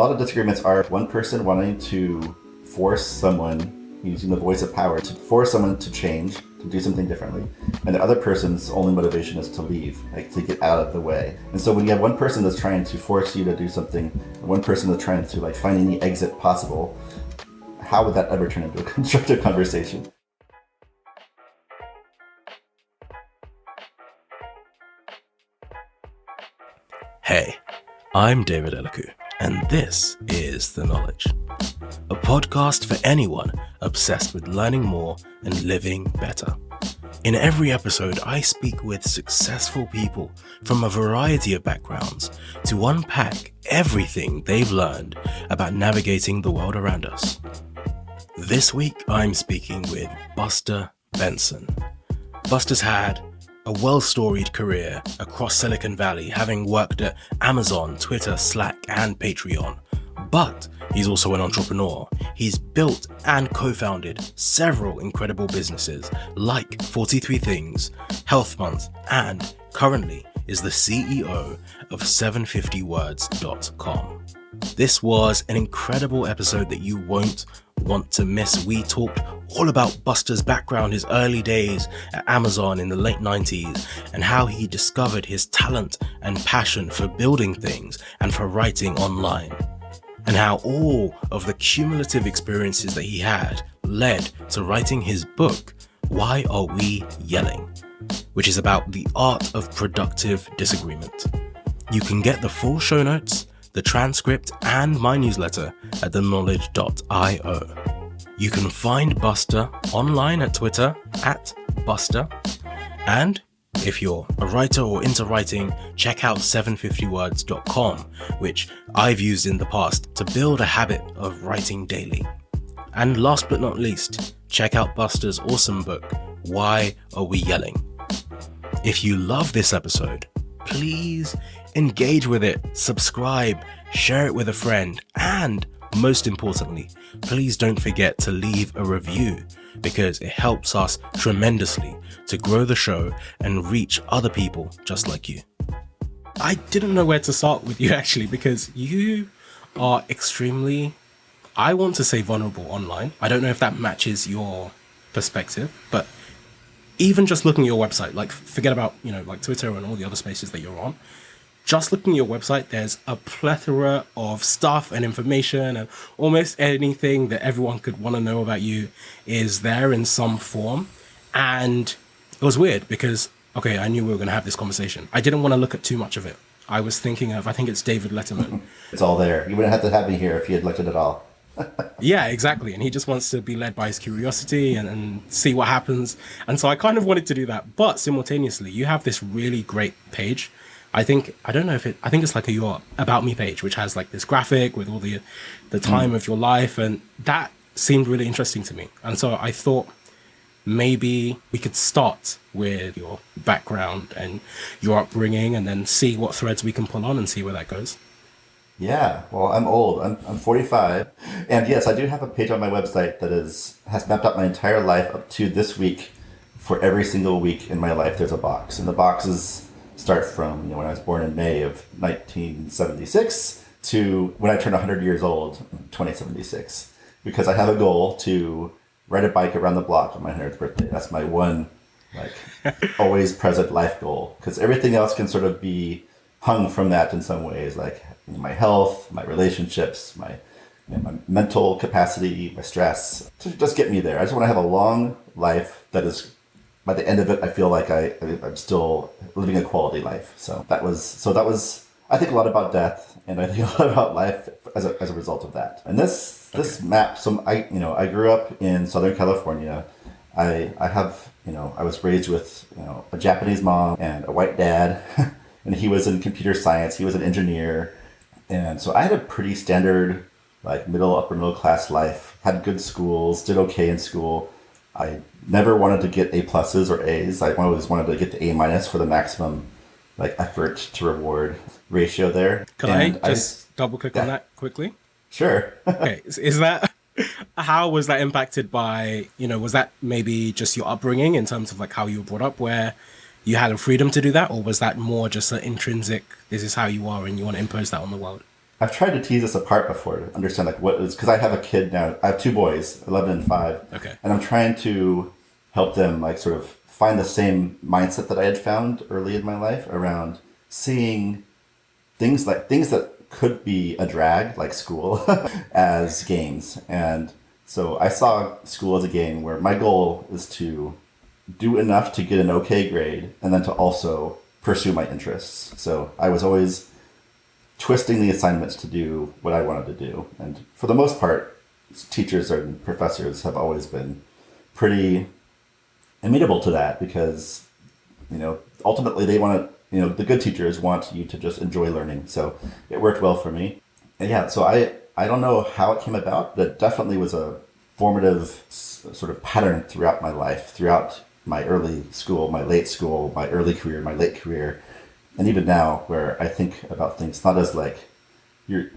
lot of disagreements are one person wanting to force someone, using the voice of power, to force someone to change, to do something differently. And the other person's only motivation is to leave, like to get out of the way. And so when you have one person that's trying to force you to do something, and one person that's trying to like find any exit possible, how would that ever turn into a constructive conversation? Hey, I'm David Elikwu, and this is The Knowledge, a podcast for anyone obsessed with learning more and living better. In every episode, I speak with successful people from a variety of backgrounds to unpack everything they've learned about navigating the world around us. This week, I'm speaking with Buster Benson. Buster's had a well-storied career across Silicon Valley, having worked at Amazon, Twitter, Slack, and Patreon. But he's also an entrepreneur. He's built and co-founded several incredible businesses like 43 Things, Health Month, and currently is the CEO of 750words.com. This was an incredible episode that you won't want to miss. We talked all about Buster's background, his early days at Amazon in the late 90s, and how he discovered his talent and passion for building things and for writing online, and how all of the cumulative experiences that he had led to writing his book, Why Are We Yelling?, which is about the art of productive disagreement. You can get the full show notes, the transcript, and my newsletter at theknowledge.io. You can find Buster online at Twitter at Buster. And if you're a writer or into writing, check out 750words.com, which I've used in the past to build a habit of writing daily. And last but not least, check out Buster's awesome book, Why Are We Yelling? If you love this episode, please engage with it, subscribe, share it with a friend, and most importantly, please don't forget to leave a review, because it helps us tremendously to grow the show and reach other people just like you. I didn't know where to start with you actually, because you are extremely, I want to say, vulnerable online. I don't know if that matches your perspective, but even just looking at your website, like forget about, like Twitter and all the other spaces that you're on, just looking at your website, there's a plethora of stuff and information, and almost anything that everyone could want to know about you is there in some form. And it was weird because, okay, I knew we were going to have this conversation. I didn't want to look at too much of it. I was thinking of, I think it's David Letterman. It's all there. You wouldn't have to have me here if you had looked at it all. Yeah, exactly. And he just wants to be led by his curiosity and see what happens. And so I kind of wanted to do that. But simultaneously, you have this really great page. I think it's like your About Me page, which has like this graphic with all the time of your life. And that seemed really interesting to me. And so I thought maybe we could start with your background and your upbringing and then see what threads we can pull on and see where that goes. Yeah, well, I'm old. I'm 45. And yes, I do have a page on my website that has mapped out my entire life up to this week. For every single week in my life, there's a box. And the boxes start from when I was born in May of 1976 to when I turned 100 years old, 2076. Because I have a goal to ride a bike around the block on my 100th birthday. That's my one, always present life goal. Because everything else can sort of be hung from that in some ways, like my health, my relationships, my mental capacity, my stress, to just get me there. I just want to have a long life that is, by the end of it, I feel like I'm still living a quality life. So that was, I think a lot about death, and I think a lot about life as a result of that. And this map, so I grew up in Southern California. I was raised with, a Japanese mom and a white dad, and he was in computer science. He was an engineer. And so I had a pretty standard, upper middle class life, had good schools, did okay in school. I never wanted to get A pluses or A's. I always wanted to get the A minus for the maximum effort to reward ratio there. Can I just double click on that quickly? Sure. Okay. Is that, how was that impacted by, was that maybe just your upbringing in terms of how you were brought up, where you had a freedom to do that? Or was that more just an intrinsic, this is how you are and you want to impose that on the world? I've tried to tease this apart before to understand like what is, because I have a kid now. I have two boys, 11 and 5. Okay. And I'm trying to help them like sort of find the same mindset that I had found early in my life around seeing things that could be a drag, like school, as games. And so I saw school as a game where my goal is to do enough to get an okay grade and then to also pursue my interests. So I was always twisting the assignments to do what I wanted to do. And for the most part, teachers and professors have always been pretty amenable to that because, ultimately they want to, the good teachers want you to just enjoy learning. So it worked well for me. And yeah, so I don't know how it came about, but it definitely was a formative sort of pattern throughout my life, throughout my early school, my late school, my early career, my late career. And even now, where I think about things not as like you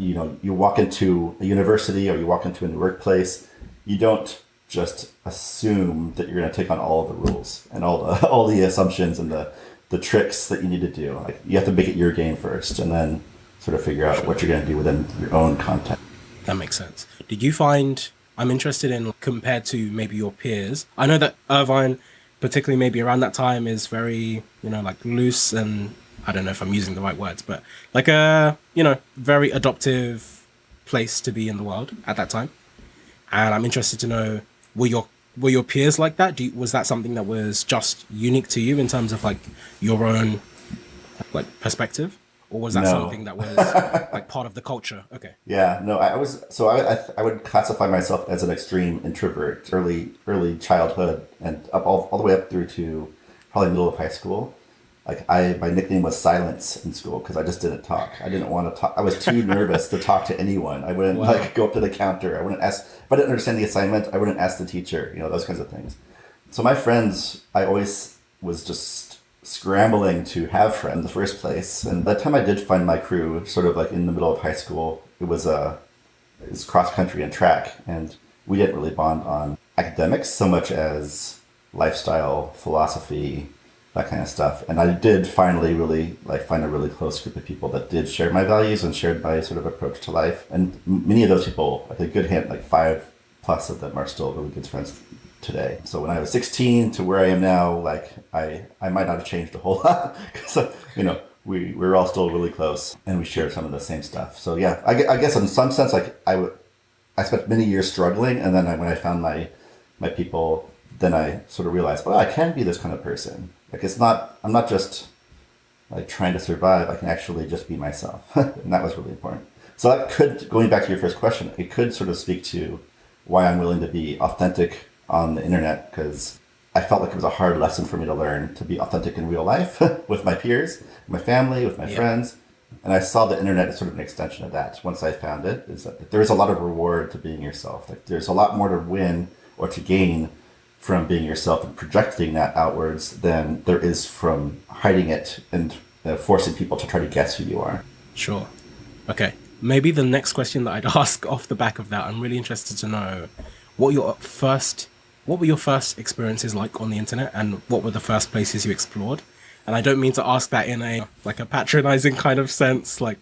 walk into a university or you walk into a new workplace, you don't just assume that you're going to take on all of the rules and all the assumptions and the tricks that you need to do. Like you have to make it your game first, and then sort of figure out what you're going to do within your own context. That makes sense. Did you find, I'm interested in compared to maybe your peers, I know that Irvine, particularly maybe around that time, is very, like loose and I don't know if I'm using the right words, but like a, very adoptive place to be in the world at that time. And I'm interested to know, were your peers like that? Was that something that was just unique to you in terms of like your own like perspective? Or was that something that was like part of the culture? Okay. Yeah, no, I would classify myself as an extreme introvert, early childhood and all the way up through to probably middle of high school. Like my nickname was Silence in school because I just didn't talk. I didn't want to talk. I was too nervous to talk to anyone. I wouldn't go up to the counter. I wouldn't ask, if I didn't understand the assignment, I wouldn't ask the teacher, those kinds of things. So my friends, I always was just scrambling to have friends in the first place. And by the time I did find my crew, sort of like in the middle of high school, it was cross country and track. And we didn't really bond on academics so much as lifestyle, philosophy, that kind of stuff. And I did finally really find a really close group of people that did share my values and shared my sort of approach to life. And many of those people, like a good hand, like 5+ of them are still really good friends today. So when I was 16 to where I am now, like I might not have changed a whole lot because, we were all still really close and we shared some of the same stuff. So yeah, I guess in some sense, like I spent many years struggling. And then when I found my people, then I sort of realized, well, I can be this kind of person. Like I'm not just like trying to survive. I can actually just be myself. And that was really important. So that could, going back to your first question, it could sort of speak to why I'm willing to be authentic on the internet, because I felt like it was a hard lesson for me to learn to be authentic in real life with my peers, my family, with my friends. And I saw the internet as sort of an extension of that. Once I found it, is that there's a lot of reward to being yourself. Like there's a lot more to win or to gain from being yourself and projecting that outwards than there is from hiding it and forcing people to try to guess who you are. Sure. Okay. Maybe the next question that I'd ask off the back of that, I'm really interested to know what were your first experiences like on the internet, and what were the first places you explored? And I don't mean to ask that in a patronizing kind of sense, like,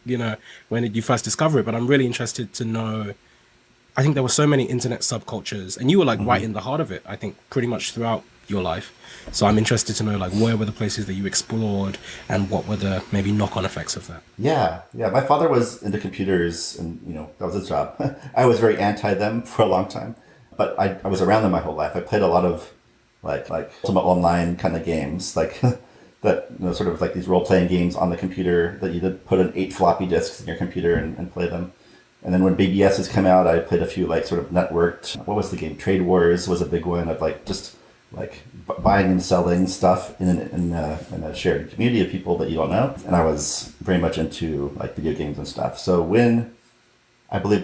when did you first discover it? But I'm really interested to know. I think there were so many internet subcultures, and you were right in the heart of it, I think, pretty much throughout your life. So I'm interested to know, where were the places that you explored, and what were the maybe knock-on effects of that? Yeah. My father was into computers, and, that was his job. I was very anti them for a long time, but I was around them my whole life. I played a lot of, like Ultimate Online kind of games, that, sort of like these role-playing games on the computer that you did put in 8 floppy disks in your computer and play them. And then when BBS's come out, I played a few sort of networked. What was the game? Trade Wars was a big one of just buying and selling stuff in a shared community of people that you don't know. And I was very much into video games and stuff. So when I believe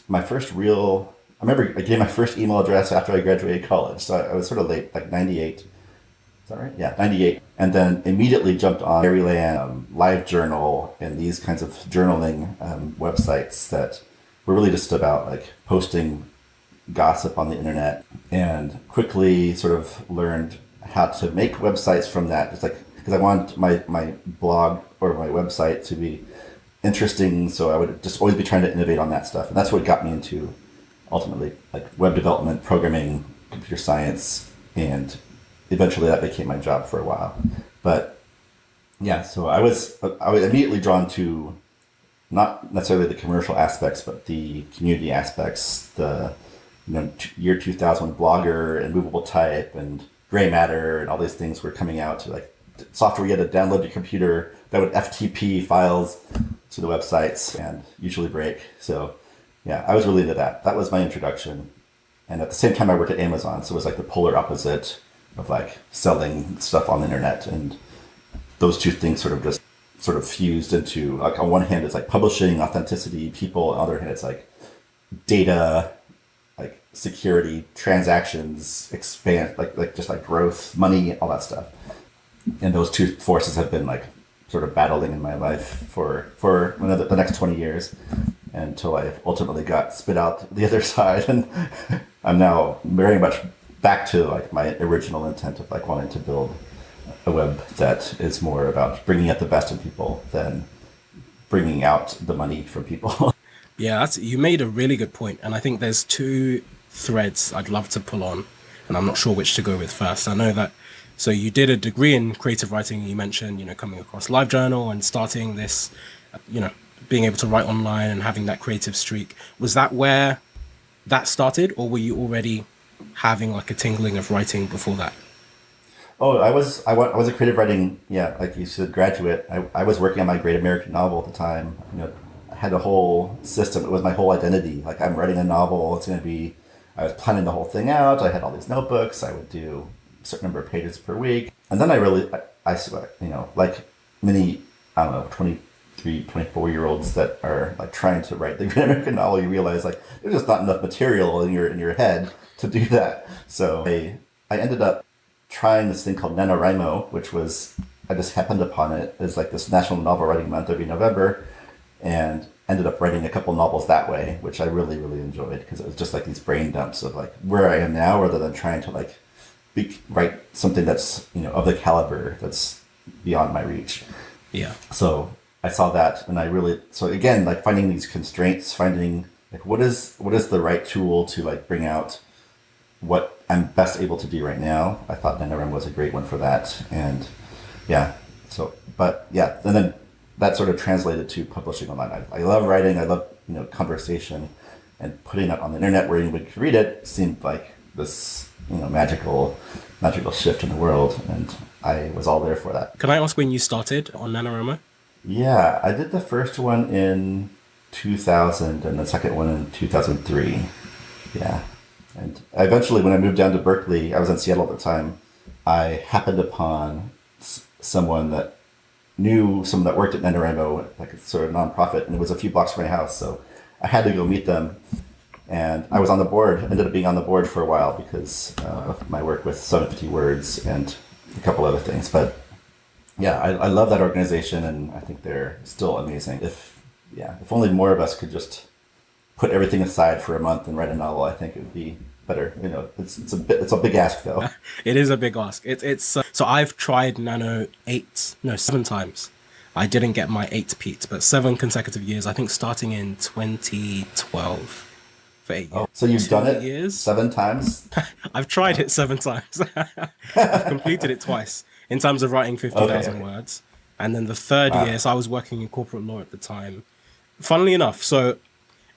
my first real, I remember getting my first email address after I graduated college. So I was sort of late, 98. Is that right? Yeah, 98. And then immediately jumped on Maryland, LiveJournal, and these kinds of journaling websites that were really just about posting gossip on the internet, and quickly sort of learned how to make websites from that. It's because I wanted my blog or my website to be interesting. So I would just always be trying to innovate on that stuff. And that's what got me into ultimately like web development, programming, computer science, and eventually that became my job for a while. But yeah, so I was immediately drawn to not necessarily the commercial aspects, but the community aspects, the year 2000 Blogger and movable type and gray matter and all these things were coming out to like software you had to download your computer that would FTP files to the websites and usually break. So yeah, I was really into that. That was my introduction. And at the same time I worked at Amazon, so it was like the polar opposite of like selling stuff on the internet. And those two things sort of fused into, like, on one hand it's like publishing, authenticity, people. On the other hand it's like data, like security, transactions, expand, like just like growth, money, all that stuff. And those two forces have been like sort of battling in my life for the next 20 years until I ultimately got spit out the other side. And I'm now very much back to like my original intent of like wanting to build a web that is more about bringing out the best in people than bringing out the money from people. Yeah, you made a really good point. And I think there's two threads I'd love to pull on, and I'm not sure which to go with first. I know that, so you did a degree in creative writing. You mentioned, coming across LiveJournal and starting this, being able to write online and having that creative streak. Was that where that started, or were you already having like a tingling of writing before that? Oh, I was a creative writing, yeah, like you said, graduate. I was working on my great American novel at the time. I had a whole system. It was my whole identity. Like, I'm writing a novel. It's going to be, I was planning the whole thing out. I had all these notebooks. I would do a certain number of pages per week. And then I like many, I don't know, 23, 24-year-olds that are like trying to write the great American novel, you realize like there's just not enough material in your head to do that. So I ended up trying this thing called NaNoWriMo, which was, I just happened upon it as like this National Novel Writing Month every November, and ended up writing a couple novels that way, which I really, really enjoyed, because it was just like these brain dumps of like where I am now, rather than trying to like write something that's, of the caliber that's beyond my reach. Yeah. So I saw that, and so again, like finding these constraints, finding like what is the right tool to like bring out what I'm best able to do right now. I thought NaNoWriMo was a great one for that. And yeah, and then that sort of translated to publishing online. I love writing. I love, conversation, and putting it on the internet where anyone could read it seemed like this, magical shift in the world. And I was all there for that. Can I ask when you started on NaNoWriMo? Yeah, I did the first one in 2000 and the second one in 2003. Yeah. And eventually, when I moved down to Berkeley, I was in Seattle at the time, I happened upon someone that knew someone that worked at NaNoWriMo, like a sort of nonprofit, and it was a few blocks from my house. So I had to go meet them. And I was on the board, ended up being on the board for a while because of my work with 750 Words and a couple other things. But yeah, I love that organization, and I think they're still amazing. If only more of us could just put everything aside for a month and write a novel, I think it would be better. It's a big ask though. It is a big ask. It's so I've tried Nano 7 times. I didn't get my 8th peat, but 7 consecutive years. I think starting in 2012 for 8 years. Oh, so you've done it years. 7 times? I've tried it 7 times. I've completed it twice in terms of writing 50,000 words, and then the third year. So I was working in corporate law at the time. Funnily enough, so.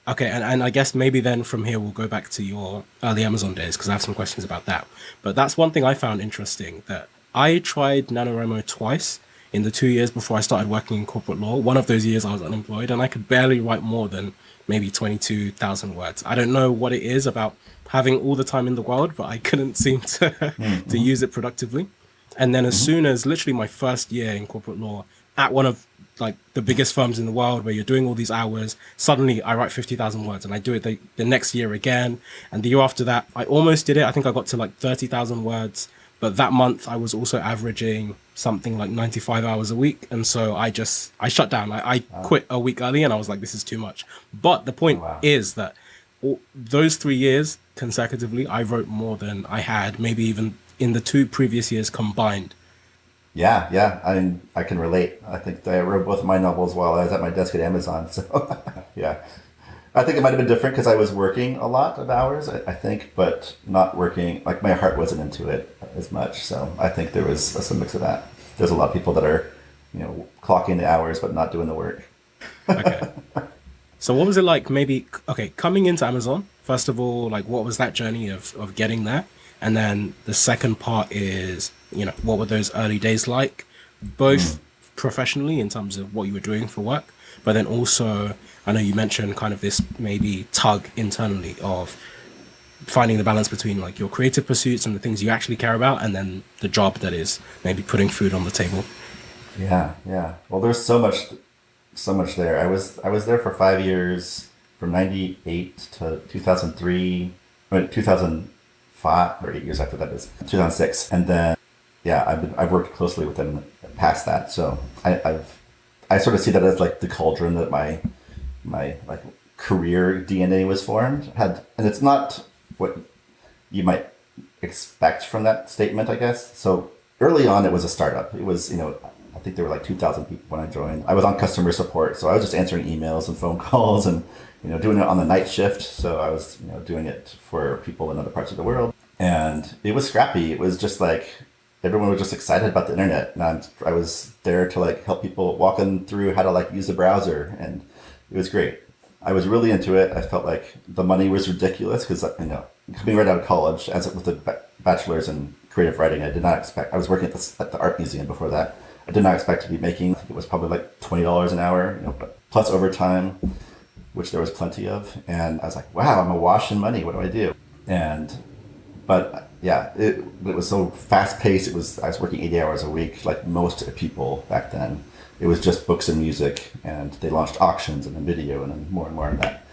Okay, and I guess maybe then from here we'll go back to your early Amazon days, because I have some questions about that. But that's one thing I found interesting, that I tried NaNoWriMo twice in the 2 years before I started working in corporate law. One of those years I was unemployed, and I could barely write more than maybe 22,000 words. I don't know what it is about having all the time in the world, but I couldn't seem to to use it productively. And then as soon as literally my first year in corporate law at one of like the biggest firms in the world, where you're doing all these hours, suddenly I write 50,000 words, and I do it the next year again. And the year after that, I almost did it. I think I got to like 30,000 words, but that month I was also averaging something like 95 hours a week. And so I shut down. I quit a week early, and I was like, this is too much. But the point is that those 3 years consecutively, I wrote more than I had maybe even in the 2 previous years combined Yeah. I mean, I can relate. I think I wrote both of my novels while I was at my desk at Amazon. So, yeah. I think it might have been different because I was working a lot of hours, I think, but not working, like my heart wasn't into it as much. So I think there was some mix of that. There's a lot of people that are, clocking the hours but not doing the work. Okay. So what was it like maybe, okay, coming into Amazon, first of all, like what was that journey of getting there? And then the second part is, what were those early days like, both professionally in terms of what you were doing for work, but then also, I know you mentioned kind of this maybe tug internally of finding the balance between like your creative pursuits and the things you actually care about, and then the job that is maybe putting food on the table. Yeah. Well, there's so much there. I was there for 5 years, from '98 to 2003, I mean, 2005 or 8 years after that is 2006, and then yeah, I've worked closely with them past that. So I sort of see that as like the cauldron that my like career DNA was formed. And it's not what you might expect from that statement, I guess. So early on, it was a startup. It was, I think there were like 2,000 people when I joined. I was on customer support, so I was just answering emails and phone calls and, doing it on the night shift. So I was, doing it for people in other parts of the world. And it was scrappy. It was just like, everyone was just excited about the internet. And I was there to like help people walk them through how to like use the browser. And it was great. I was really into it. I felt like the money was ridiculous because, coming right out of college, with a bachelor's in creative writing, I did not expect, I was working at the art museum before that. I did not expect to be making, I think it was probably like $20 an hour, plus overtime, which there was plenty of. And I was like, wow, I'm awash in money. What do I do? But yeah, it was so fast paced. I was working 80 hours a week, like most people back then. It was just books and music, and they launched auctions and then video and then more of that.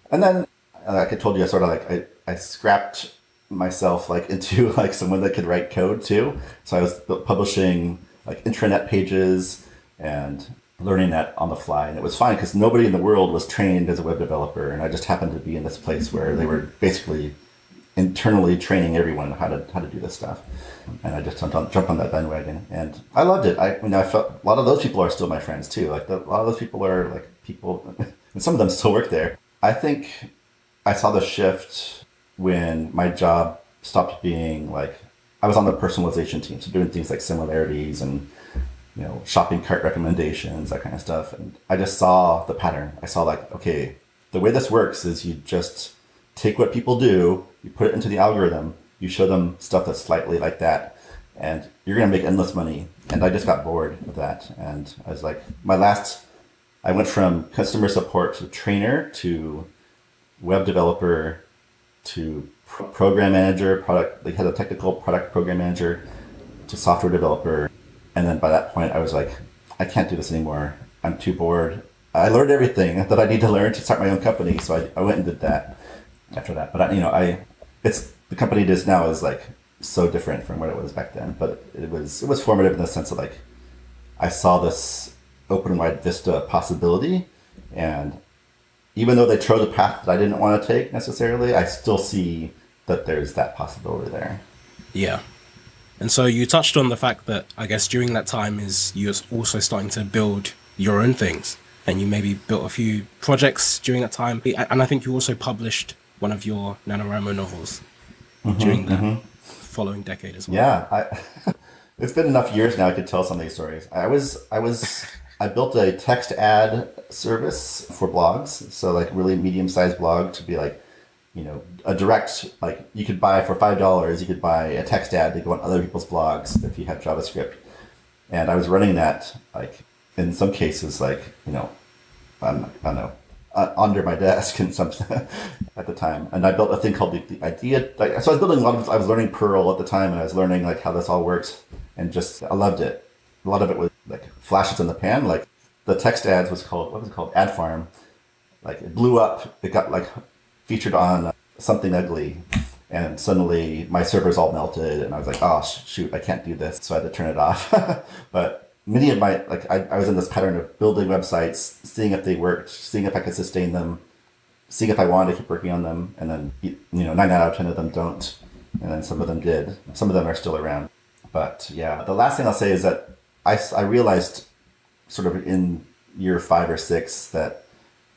And then, like I told you, I sort of like, I scrapped myself like into like someone that could write code too. So I was publishing like intranet pages and learning that on the fly. And it was fine because nobody in the world was trained as a web developer. And I just happened to be in this place where they were basically internally training everyone how to do this stuff. And I just jumped on that bandwagon, and I loved it. I felt a lot of those people are still my friends too. Like a lot of those people are like people, and some of them still work there. I think I saw the shift when my job stopped being like, I was on the personalization team, so doing things like similarities and shopping cart recommendations, that kind of stuff. And I just saw the pattern. I saw like, okay, the way this works is you just take what people do, you put it into the algorithm, you show them stuff that's slightly like that, and you're going to make endless money. And I just got bored with that. And I was like, I went from customer support to trainer to web developer to program manager, they had a technical product program manager, to software developer. And then by that point, I was like, I can't do this anymore. I'm too bored. I learned everything that I need to learn to start my own company. So I went and did that after that. But it's the company it is now is like so different from what it was back then. But it was formative in the sense of like, I saw this open wide vista of possibility, and even though they chose a path that I didn't want to take necessarily, I still see that there's that possibility there. Yeah. And so you touched on the fact that I guess during that time is you're also starting to build your own things, and you maybe built a few projects during that time. And I think you also published one of your NaNoWriMo novels during the following decade as well. Yeah, it's been enough years now I could tell some of these stories. I built a text ad service for blogs, so like really medium-sized blog to be like, a direct, like you could buy for $5, you could buy a text ad to go on other people's blogs if you have JavaScript. And I was running that like in some cases like, I don't know, under my desk and some at the time. And I built a thing called the idea. Like, so I was building I was learning Perl at the time, and I was learning like how this all works, and just I loved it. A lot of it was like flashes in the pan. Like the text ads what was it called? Ad Farm. Like it blew up. It got like featured on Something Ugly, and suddenly my servers all melted, and I was like, oh shoot, I can't do this. So I had to turn it off. But many of my, like, I was in this pattern of building websites, seeing if they worked, seeing if I could sustain them, seeing if I wanted to keep working on them, and then, 9 out of 10 of them don't, and then some of them did. Some of them are still around. But yeah, the last thing I'll say is that I realized sort of in year 5 or 6 that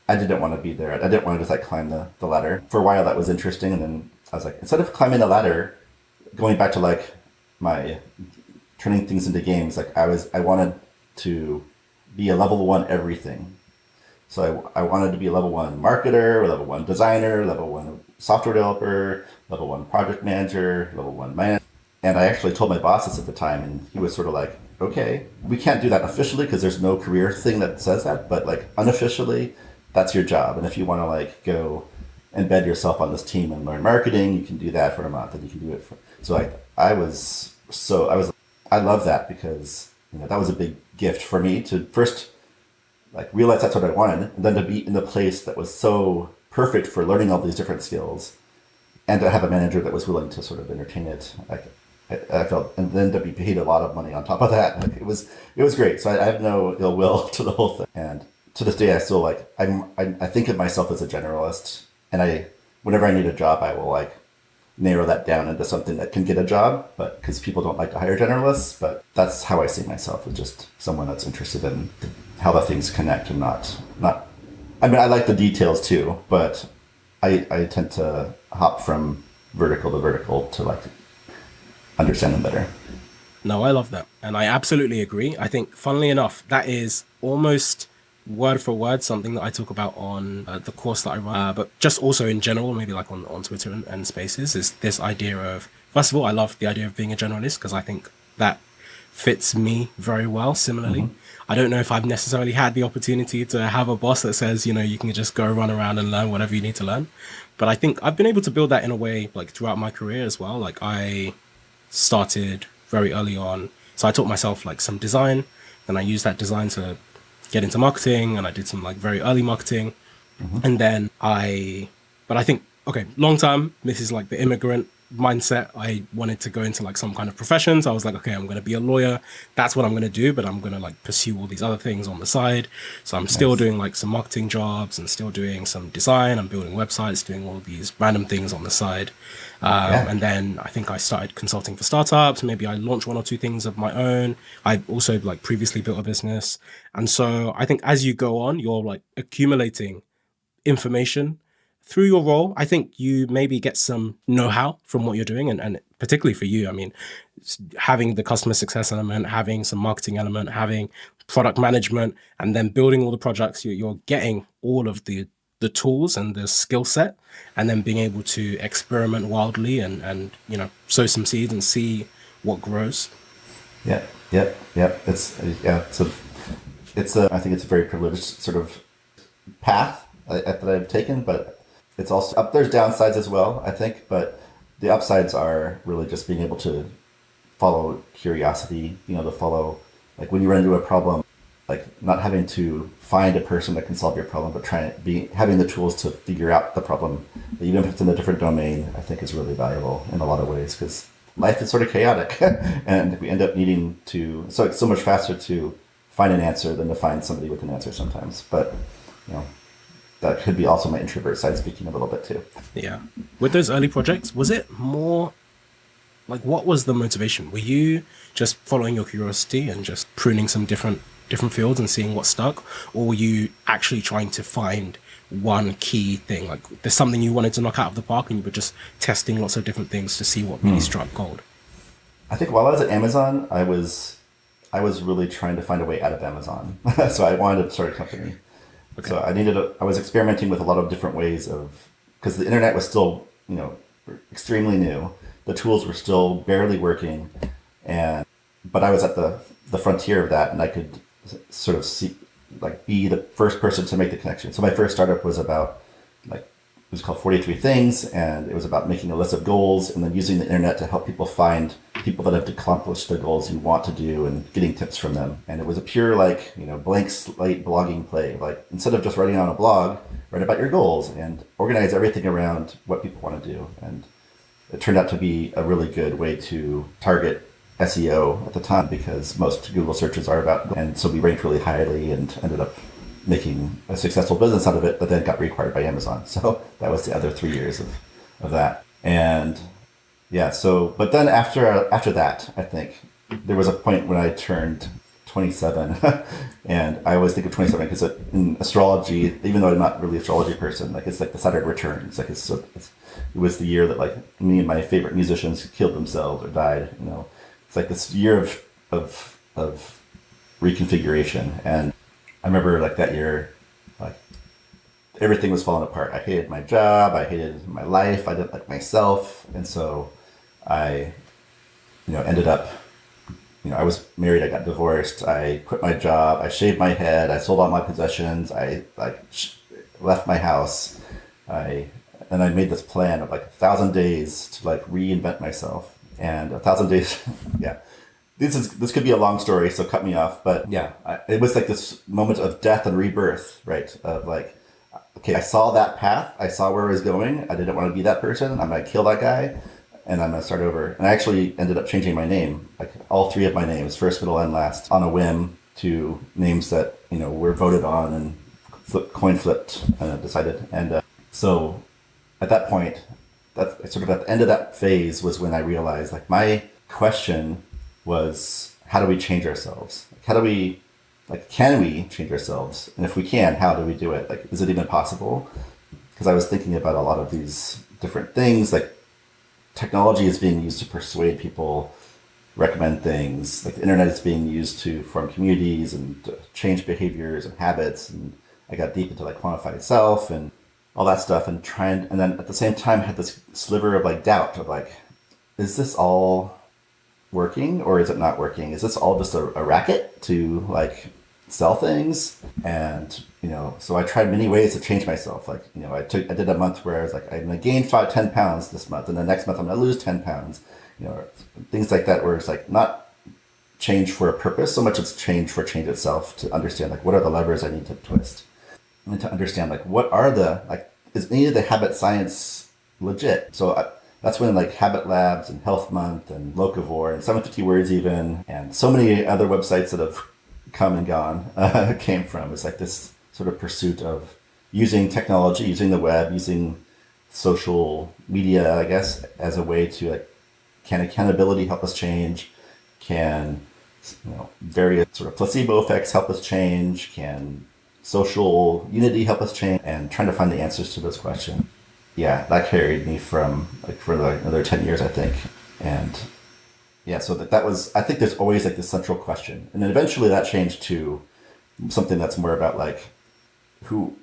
I didn't want to be there. I didn't want to just like climb the ladder. For a while that was interesting. And then I was like, instead of climbing the ladder, going back to like my turning things into games, like I wanted to be a level 1 everything. So I wanted to be a level 1 marketer, level 1 designer, level 1 software developer, level 1 project manager, level 1 manager. And I actually told my boss this at the time, and he was sort of like, okay, we can't do that officially because there's no career thing that says that, but like unofficially, that's your job. And if you want to like go embed yourself on this team and learn marketing, you can do that for a month, and you can do it for. So I love that because that was a big gift for me to first like realize that's what I wanted, and then to be in the place that was so perfect for learning all these different skills, and to have a manager that was willing to sort of entertain it. Like I felt, and then to be paid a lot of money on top of that. Like, it was great. So I have no ill will to the whole thing. And to this day, I still like I think of myself as a generalist, and whenever I need a job, I will like narrow that down into something that can get a job, but because people don't like to hire generalists, but that's how I see myself, as just someone that's interested in how the things connect and not. I mean, I like the details too, but I tend to hop from vertical to vertical to like understand them better. No, I love that. And I absolutely agree. I think, funnily enough, that is almost word for word something that I talk about on the course that I run, but just also in general, maybe like on Twitter and Spaces, is this idea of, first of all, I love the idea of being a generalist because I think that fits me very well. Similarly, I don't know if I've necessarily had the opportunity to have a boss that says, you can just go run around and learn whatever you need to learn. But I think I've been able to build that in a way like throughout my career as well. Like I started very early on. So I taught myself like some design, and I used that design to get into marketing, and I did some like very early marketing. And then but I think, okay, long term, this is like the immigrant mindset. I wanted to go into like some kind of profession. So I was like, okay, I'm going to be a lawyer. That's what I'm going to do, but I'm going to like pursue all these other things on the side. So I'm still doing like some marketing jobs and still doing some design. I'm building websites, doing all these random things on the side. And then I think I started consulting for startups. Maybe I launched 1 or 2 things of my own. I also like previously built a business. And so I think as you go on, you're like accumulating information through your role. I think you maybe get some know-how from what you're doing, and particularly for you, I mean, having the customer success element, having some marketing element, having product management, and then building all the projects, you're getting all of the tools and the skill set, and then being able to experiment wildly and sow some seeds and see what grows. Yeah. It's I think it's a very privileged sort of path that I've taken, but it's also there's downsides as well, I think, but the upsides are really just being able to follow curiosity, to follow, like when you run into a problem, like not having to find a person that can solve your problem, but having the tools to figure out the problem, even if it's in a different domain, I think is really valuable in a lot of ways, because life is sort of chaotic and we end up needing to, so it's so much faster to find an answer than to find somebody with an answer sometimes. But, that could be also my introvert side speaking a little bit too. Yeah. With those early projects, was it more like, what was the motivation? Were you just following your curiosity and just pruning some different fields and seeing what stuck? Or were you actually trying to find one key thing? Like there's something you wanted to knock out of the park and you were just testing lots of different things to see what really struck gold? I think while I was at Amazon, I was really trying to find a way out of Amazon. So I wanted to start a company. Okay. So I was experimenting with a lot of different ways because the internet was still, extremely new. The tools were still barely working, but I was at the frontier of that, and I could sort of be the first person to make the connection. So my first startup was about it was called 43 Things, and it was about making a list of goals and then using the internet to help people find people that have accomplished the goals you want to do and getting tips from them. And it was a pure blank slate blogging play. Like instead of just writing on a blog, write about your goals and organize everything around what people want to do. And it turned out to be a really good way to target SEO at the time, because most Google searches are about, and so we ranked really highly and ended up making a successful business out of it, but then got reacquired by Amazon. So that was the other 3 years of that. And yeah, but then after that, I think there was a point when I turned 27, and I always think of 27 because in astrology, even though I'm not really an astrology person, like it's like the Saturn return. It's like it was the year that like me and my favorite musicians killed themselves or died. You know, it's like this year of reconfiguration. And I remember like that year, like everything was falling apart. I hated my job. I hated my life. I didn't like myself, and so I, ended up. I was married, I got divorced, I quit my job, I shaved my head, I sold all my possessions, I left my house, and I made this plan of like 1,000 days to like reinvent myself. And 1,000 days, yeah. This could be a long story, so cut me off. But yeah, it was like this moment of death and rebirth, right? Of like, okay, I saw that path, I saw where I was going, I didn't want to be that person, I'm gonna kill that guy. And I'm going to start over. And I actually ended up changing my name, like all three of my names, first, middle, and last, on a whim to names that, were voted on and coin flipped and decided. And so at that point, that's sort of at the end of that phase was when I realized, like, my question was, how do we change ourselves? Can we change ourselves? And if we can, how do we do it? Like, is it even possible? Because I was thinking about a lot of these different things, like, technology is being used to persuade people, recommend things. Like the internet is being used to form communities and to change behaviors and habits. And I got deep into like quantified self and all that stuff, and then at the same time had this sliver of like doubt of like, is this all working or is it not working? Is this all just a racket to like sell things? And so I tried many ways to change myself. Like, I did a month where I was like, I'm gonna gain 10 pounds this month, and the next month I'm gonna lose 10 pounds. Things like that, where it's like not change for a purpose so much as change for change itself, to understand like what are the levers I need to twist, and to understand like what are is any of the habit science legit? So that's when like Habit Labs and Health Month and Locavore and 750 Words even, and so many other websites that have come and gone came from. It's like this sort of pursuit of using technology, using the web, using social media, I guess, as a way to like, can accountability help us change? Can various sort of placebo effects help us change? Can social unity help us change? And trying to find the answers to those questions. Yeah, that carried me from like for like another 10 years, I think. And yeah, so that was, I think there's always like this central question. And then eventually that changed to something that's more about like, who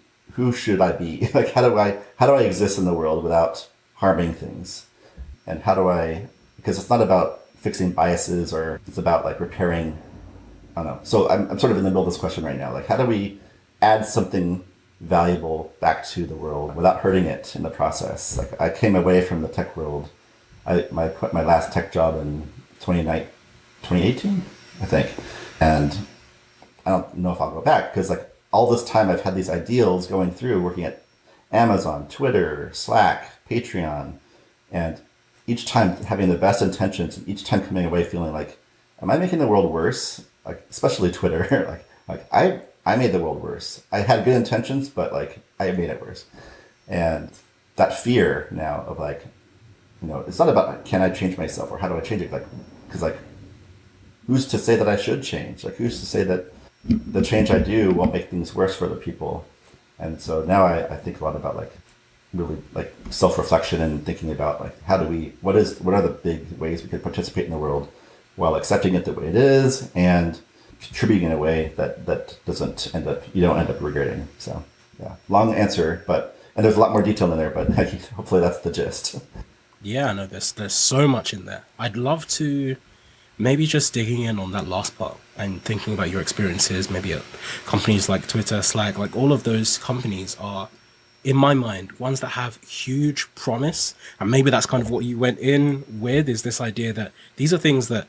should I be? Like, how do I exist in the world without harming things? And because it's not about fixing biases, or it's about like repairing, I don't know. So I'm sort of in the middle of this question right now. Like, how do we add something valuable back to the world without hurting it in the process? Like, I came away from the tech world. I quit my last tech job in 2018, I think. And I don't know if I'll go back, because like all this time I've had these ideals going through, working at Amazon, Twitter, Slack, Patreon, and each time having the best intentions, and each time coming away feeling like, am I making the world worse? Like, especially Twitter, like I made the world worse. I had good intentions, but like I made it worse. And that fear now of like, it's not about can I change myself or how do I change it? Like, because like, who's to say that I should change? Like, who's to say that the change I do won't make things worse for other people? And so now I think a lot about like really like self-reflection and thinking about like what are the big ways we could participate in the world while accepting it the way it is and contributing in a way that you don't end up regretting. So yeah, long answer, and there's a lot more detail in there, but hopefully that's the gist. Yeah, no, there's so much in there. I'd love to maybe just digging in on that last part and thinking about your experiences, maybe at companies like Twitter, Slack, like all of those companies are, in my mind, ones that have huge promise. And maybe that's kind of what you went in with, is this idea that these are things that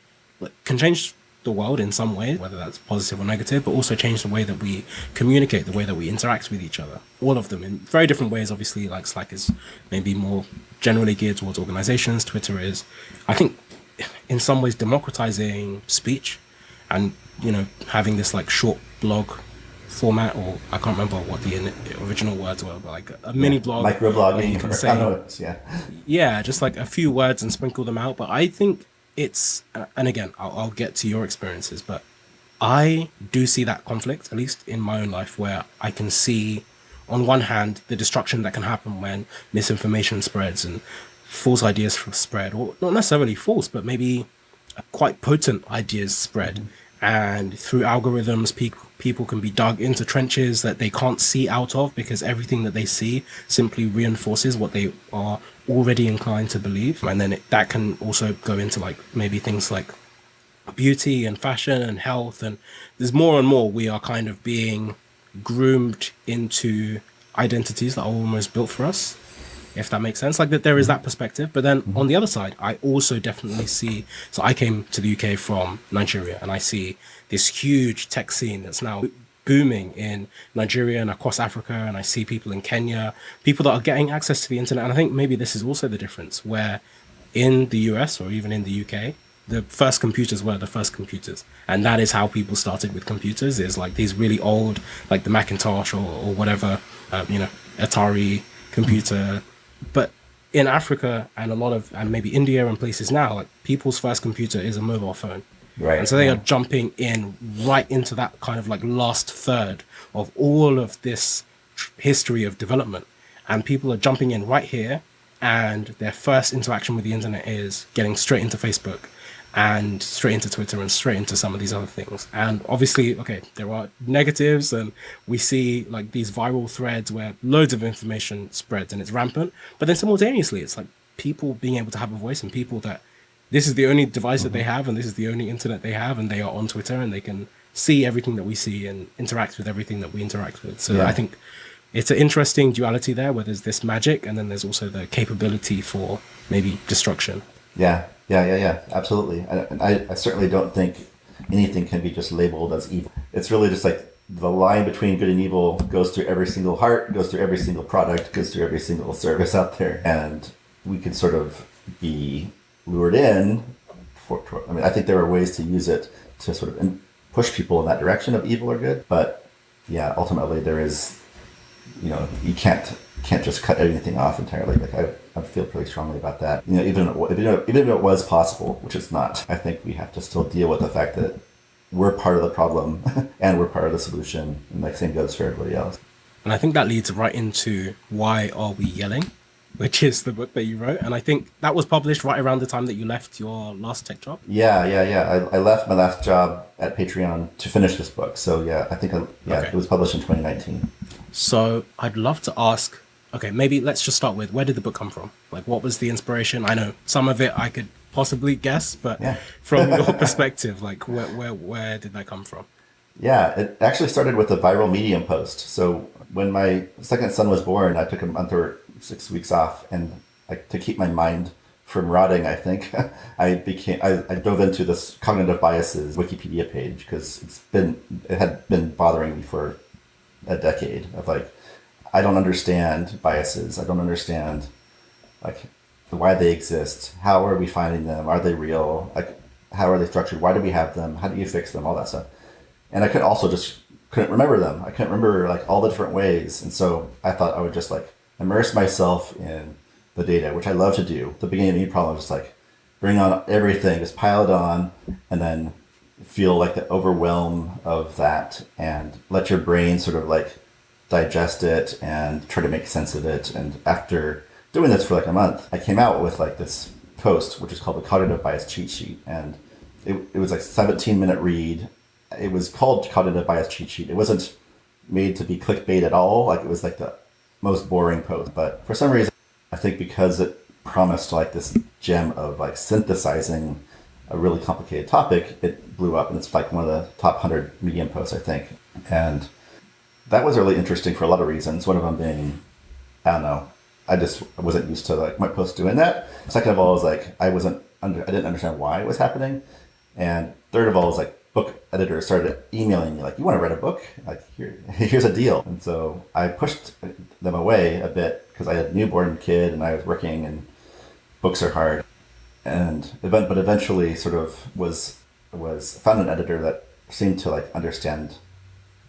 can change the world in some way, whether that's positive or negative, but also change the way that we communicate, the way that we interact with each other. All of them in very different ways. Obviously, like Slack is maybe more generally geared towards organizations. Twitter is, I think, in some ways democratizing speech and, having this like short blog format, or I can't remember what the original words were, but like a mini blog. Microblogging. Yeah, just like a few words and sprinkle them out. But I think it's, and again, I'll get to your experiences, but I do see that conflict, at least in my own life, where I can see, on one hand, the destruction that can happen when misinformation spreads and false ideas spread, or not necessarily false, but maybe quite potent ideas spread. And through algorithms, people can be dug into trenches that they can't see out of because everything that they see simply reinforces what they are already inclined to believe. And then that can also go into like maybe things like beauty and fashion and health. And there's more and more we are kind of being groomed into identities that are almost built for us, if that makes sense. Like that there is that perspective, but then on the other side I also definitely see, so I came to the UK from Nigeria, and I see this huge tech scene that's now booming in Nigeria and across Africa, and I see people in Kenya, people that are getting access to the internet. And I think maybe this is also the difference, where in the US or even in the UK, the first computers were the first computers, and that is how people started with computers, is like these really old, like the Macintosh or whatever, Atari computer. But in Africa and and maybe India and places now, like people's first computer is a mobile phone. Right. And so they are jumping in right into that kind of like last third of all of this history of development. And people are jumping in right here, and their first interaction with the internet is getting straight into Facebook and straight into Twitter and straight into some of these other things. And obviously, okay, there are negatives, and we see like these viral threads where loads of information spreads and it's rampant. But then simultaneously, it's like people being able to have a voice, and people that this is the only device that they have, and this is the only internet they have, and they are on Twitter, and they can see everything that we see and interact with everything that we interact with. So I think it's an interesting duality there, where there's this magic, and then there's also the capability for maybe destruction. Yeah, absolutely. I certainly don't think anything can be just labeled as evil. It's really just like the line between good and evil goes through every single heart, goes through every single product, goes through every single service out there. And we can sort of be lured in. I think there are ways to use it to sort of push people in that direction of evil or good. But yeah, ultimately there is, you can't just cut anything off entirely. Like I feel pretty strongly about that. Even if it was possible, which it's not, I think we have to still deal with the fact that we're part of the problem and we're part of the solution. And the same goes for everybody else. And I think that leads right into Why Are We Yelling?, which is the book that you wrote. And I think that was published right around the time that you left your last tech job. Yeah. I left my last job at Patreon to finish this book. So yeah, I think It was published in 2019. So I'd love to ask, okay, maybe let's just start with, where did the book come from? Like, what was the inspiration? I know some of it I could possibly guess, but from your perspective, like where did that come from? Yeah, it actually started with a viral Medium post. So when my second son was born, I took a month or 6 weeks off, and to keep my mind from rotting, I think, I dove into this cognitive biases Wikipedia page, because it had been bothering me for a decade of like, I don't understand biases. I don't understand like why they exist. How are we finding them? Are they real? Like, how are they structured? Why do we have them? How do you fix them? All that stuff. And I couldn't remember them. I couldn't remember like all the different ways. And so I thought I would just like immerse myself in the data, which I love to do. The beginning of any problem is just like bring on everything, just pile it on, and then feel like the overwhelm of that, and let your brain sort of like digest it and try to make sense of it. And after doing this for like a month, I came out with like this post, which is called the Cognitive Bias Cheat Sheet. And it was like 17-minute read. It was called Cognitive Bias Cheat Sheet. It wasn't made to be clickbait at all. Like, it was like the most boring post. But for some reason, I think because it promised like this gem of like synthesizing a really complicated topic, it blew up, and it's like one of the top 100 Medium posts, I think. And that was really interesting for a lot of reasons. One of them being, I don't know, I wasn't used to like my post doing that. Second of all, is like I didn't understand why it was happening. And third of all, is like book editors started emailing me like, you want to write a book? Like, here's a deal. And so I pushed them away a bit because I had a newborn kid and I was working, and books are hard. But eventually sort of found an editor that seemed to like understand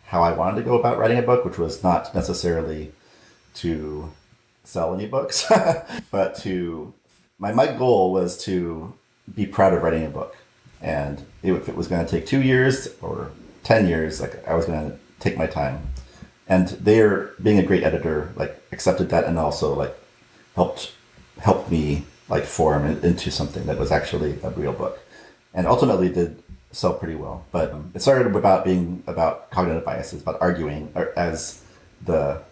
how I wanted to go about writing a book, which was not necessarily to sell any books, but my goal was to be proud of writing a book. And if it was going to take 2 years or 10 years, like I was going to take my time. And they're being a great editor, like accepted that and also like helped me like form it into something that was actually a real book. And ultimately did sell pretty well. But it started about cognitive biases, about arguing as it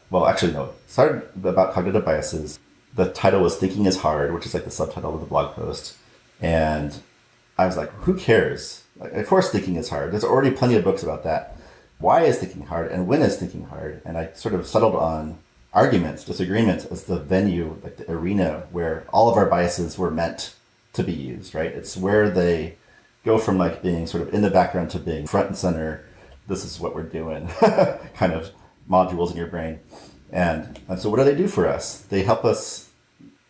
started about cognitive biases. The title was Thinking is Hard, which is like the subtitle of the blog post. And I was like, who cares? Like, of course thinking is hard. There's already plenty of books about that. Why is thinking hard and when is thinking hard? And I sort of settled on arguments, disagreements as the venue, like the arena where all of our biases were meant to be used, right? It's where they go from like being sort of in the background to being front and center. This is what we're doing, kind of modules in your brain. And so what do they do for us? They help us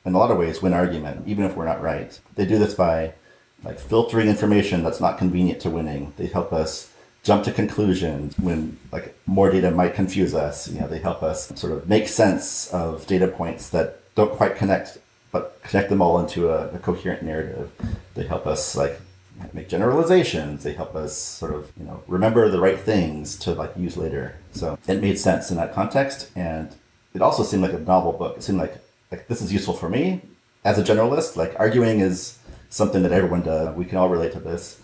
in a lot of ways win argument, even if we're not right. They do this by like filtering information that's not convenient to winning. They help us jump to conclusions when like more data might confuse us. You know, they help us sort of make sense of data points that don't quite connect, but connect them all into a coherent narrative. They help us like make generalizations. They help us sort of, you know, remember the right things to like use later. So it made sense in that context. And it also seemed like a novel book. It seemed like this is useful for me as a generalist. Like arguing is something that everyone does. We can all relate to this.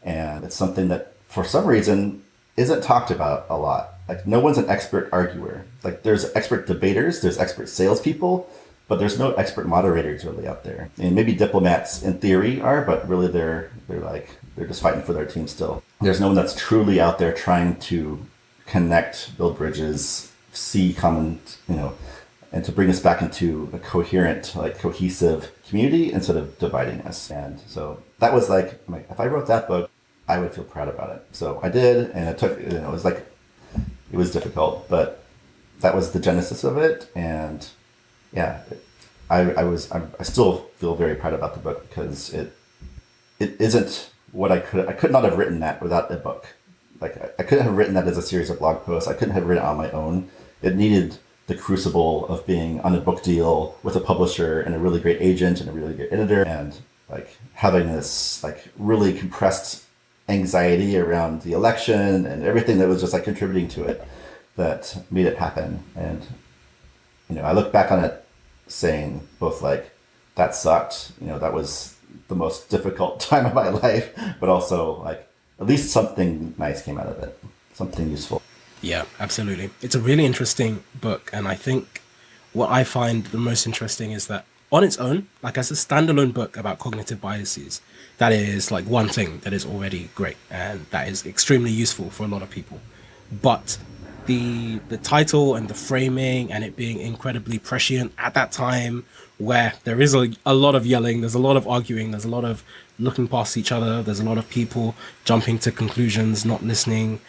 And it's something that for some reason isn't talked about a lot. Like no one's an expert arguer. Like there's expert debaters, there's expert salespeople, but there's no expert moderators really out there. And maybe diplomats in theory are, but really they're just fighting for their team still. There's no one that's truly out there trying to connect, build bridges, see common, you know, and to bring us back into a coherent, like cohesive community instead of dividing us. And so that was like, if I wrote that book, I would feel proud about it. So I did, and it took, you know, it was difficult, but that was the genesis of it. And yeah, I still feel very proud about the book because it isn't what I could not have written that without a book. Like I couldn't have written that as a series of blog posts. I couldn't have written it on my own. It needed the crucible of being on a book deal with a publisher and a really great agent and a really great editor, and like having this like really compressed anxiety around the election and everything that was just like contributing to it that made it happen. And you know, I look back on it saying both like that sucked, you know, that was the most difficult time of my life, but also like at least something nice came out of it, something useful. Yeah, absolutely. It's a really interesting book. And I think what I find the most interesting is that on its own, like as a standalone book about cognitive biases, that is like one thing that is already great and that is extremely useful for a lot of people. But the title and the framing and it being incredibly prescient at that time where there is a lot of yelling, there's a lot of arguing, there's a lot of looking past each other, there's a lot of people jumping to conclusions, not listening.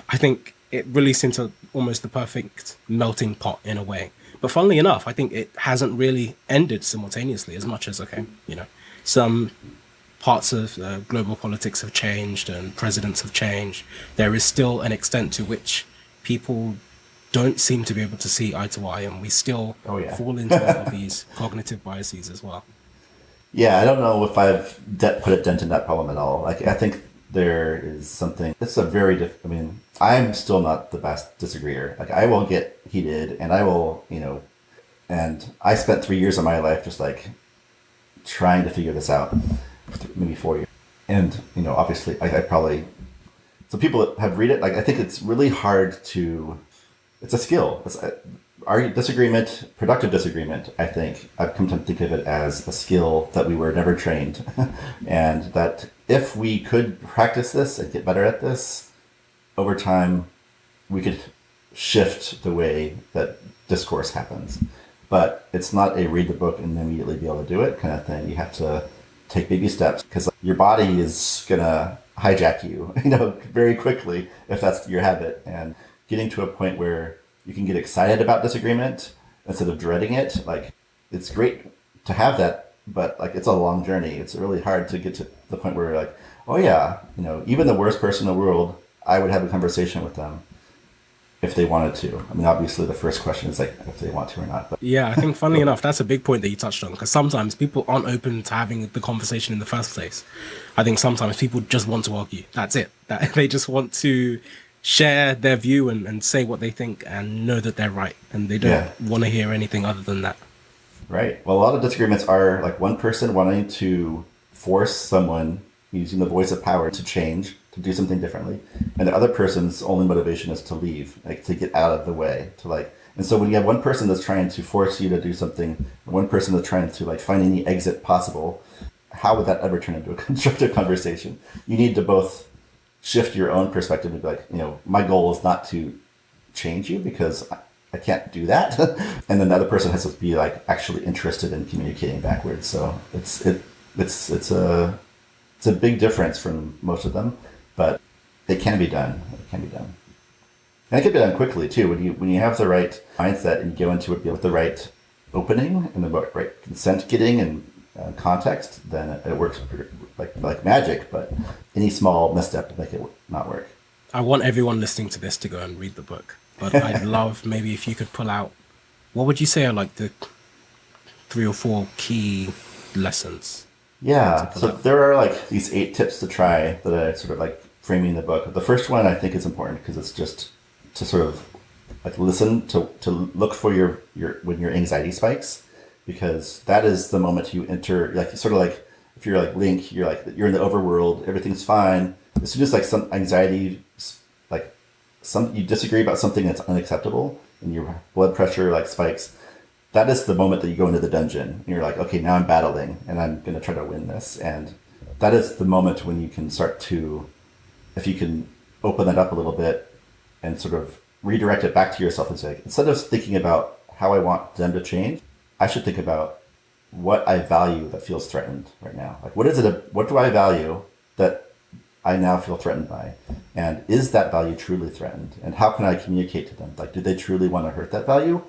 I think it released into almost the perfect melting pot in a way. But funnily enough, I think it hasn't really ended simultaneously as much as, okay, you know, some parts of global politics have changed and presidents have changed. There is still an extent to which people don't seem to be able to see eye to eye, and we still fall into a lot of these cognitive biases as well. Yeah, I don't know if I've put a dent in that problem at all. Like, I think there is something, it's a very I mean, I'm still not the best disagreeer. Like, I will get heated and I will, you know, and I spent 3 years of my life just like trying to figure this out, maybe 4 years. And, you know, obviously I probably, so people that have read it, like, I think it's really hard to, it's a skill. It's disagreement, productive disagreement, I think. I've come to think of it as a skill that we were never trained. And that if we could practice this and get better at this, over time, we could shift the way that discourse happens. But it's not a read the book and immediately be able to do it kind of thing. You have to take baby steps because your body is going to hijack you, you know, very quickly if that's your habit. And getting to a point where you can get excited about disagreement instead of dreading it. Like, it's great to have that, but like, it's a long journey. It's really hard to get to the point where you're like, oh yeah, you know, even the worst person in the world, I would have a conversation with them. if they wanted to. I mean, obviously the first question is like if they want to or not. But Yeah, I think funnily enough, that's a big point that you touched on, because sometimes people aren't open to having the conversation in the first place. I think sometimes people just want to argue. That's it. That they just want to share their view and say what they think and know that they're right. And they don't want to hear anything other than that. Right. Well, a lot of disagreements are like one person wanting to force someone using the voice of power to change, to do something differently. And the other person's only motivation is to leave, like to get out of the way, to like, and so when you have one person that's trying to force you to do something, and one person that's trying to like find any exit possible, how would that ever turn into a constructive conversation? You need to both shift your own perspective and be like, my goal is not to change you because I can't do that. And then the other person has to be like actually interested in communicating backwards. So it's a big difference from most of them, but it can be done. It can be done. And it can be done quickly too. When you have the right mindset and you go into it with the right opening and the right consent getting and context, then it works like magic. But any small misstep will make it not work. I want everyone listening to this to go and read the book, but I'd love maybe if you could pull out, what would you say are like the 3 or 4 key lessons? Yeah, so there are like these 8 tips to try that I sort of like framing the book. The first one I think is important because it's just to sort of like listen to look for your when your anxiety spikes, because that is the moment you enter, like sort of like if you're like Link, you're in the overworld, everything's fine. As soon as like some anxiety, like you disagree about something that's unacceptable and your blood pressure like spikes, that is the moment that you go into the dungeon and you're like, okay, now I'm battling and I'm going to try to win this. And that is the moment when you can start to, if you can open that up a little bit and sort of redirect it back to yourself and say, instead of thinking about how I want them to change, I should think about what I value that feels threatened right now. Like, what do I value that I now feel threatened by? And is that value truly threatened? And how can I communicate to them? Like, do they truly want to hurt that value?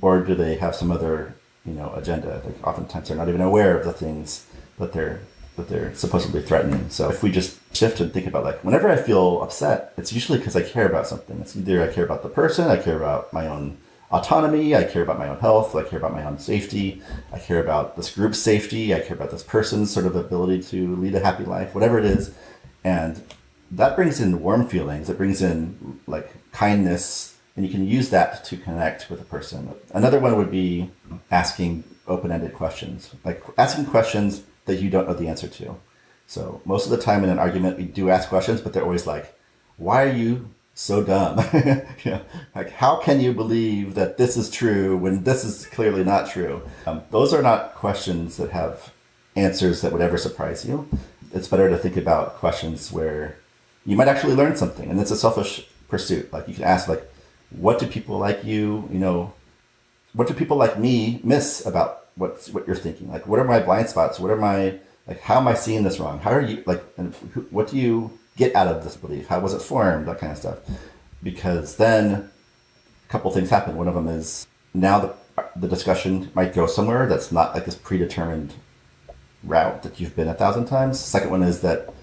Or do they have some other, agenda? Like oftentimes they're not even aware of the things that they're supposedly threatening. So if we just shift and think about like, whenever I feel upset, it's usually because I care about something. It's either I care about the person, I care about my own autonomy, I care about my own health, I care about my own safety, I care about this group's safety, I care about this person's sort of ability to lead a happy life, whatever it is. And that brings in warm feelings. It brings in like kindness. And you can use that to connect with a person. Another one would be asking open-ended questions, like asking questions that you don't know the answer to. So most of the time in an argument, we do ask questions, but they're always like, why are you so dumb? Like, how can you believe that this is true when this is clearly not true? Those are not questions that have answers that would ever surprise you. It's better to think about questions where you might actually learn something. And it's a selfish pursuit. Like you can ask like, what do people like you, what do people like me miss about what you're thinking? Like, what are my blind spots? What are my, like, how am I seeing this wrong? How are you, like, and what do you get out of this belief? How was it formed? That kind of stuff. Because then a couple things happen. One of them is now the discussion might go somewhere that's not like this predetermined route that you've been 1,000 times. Second one is that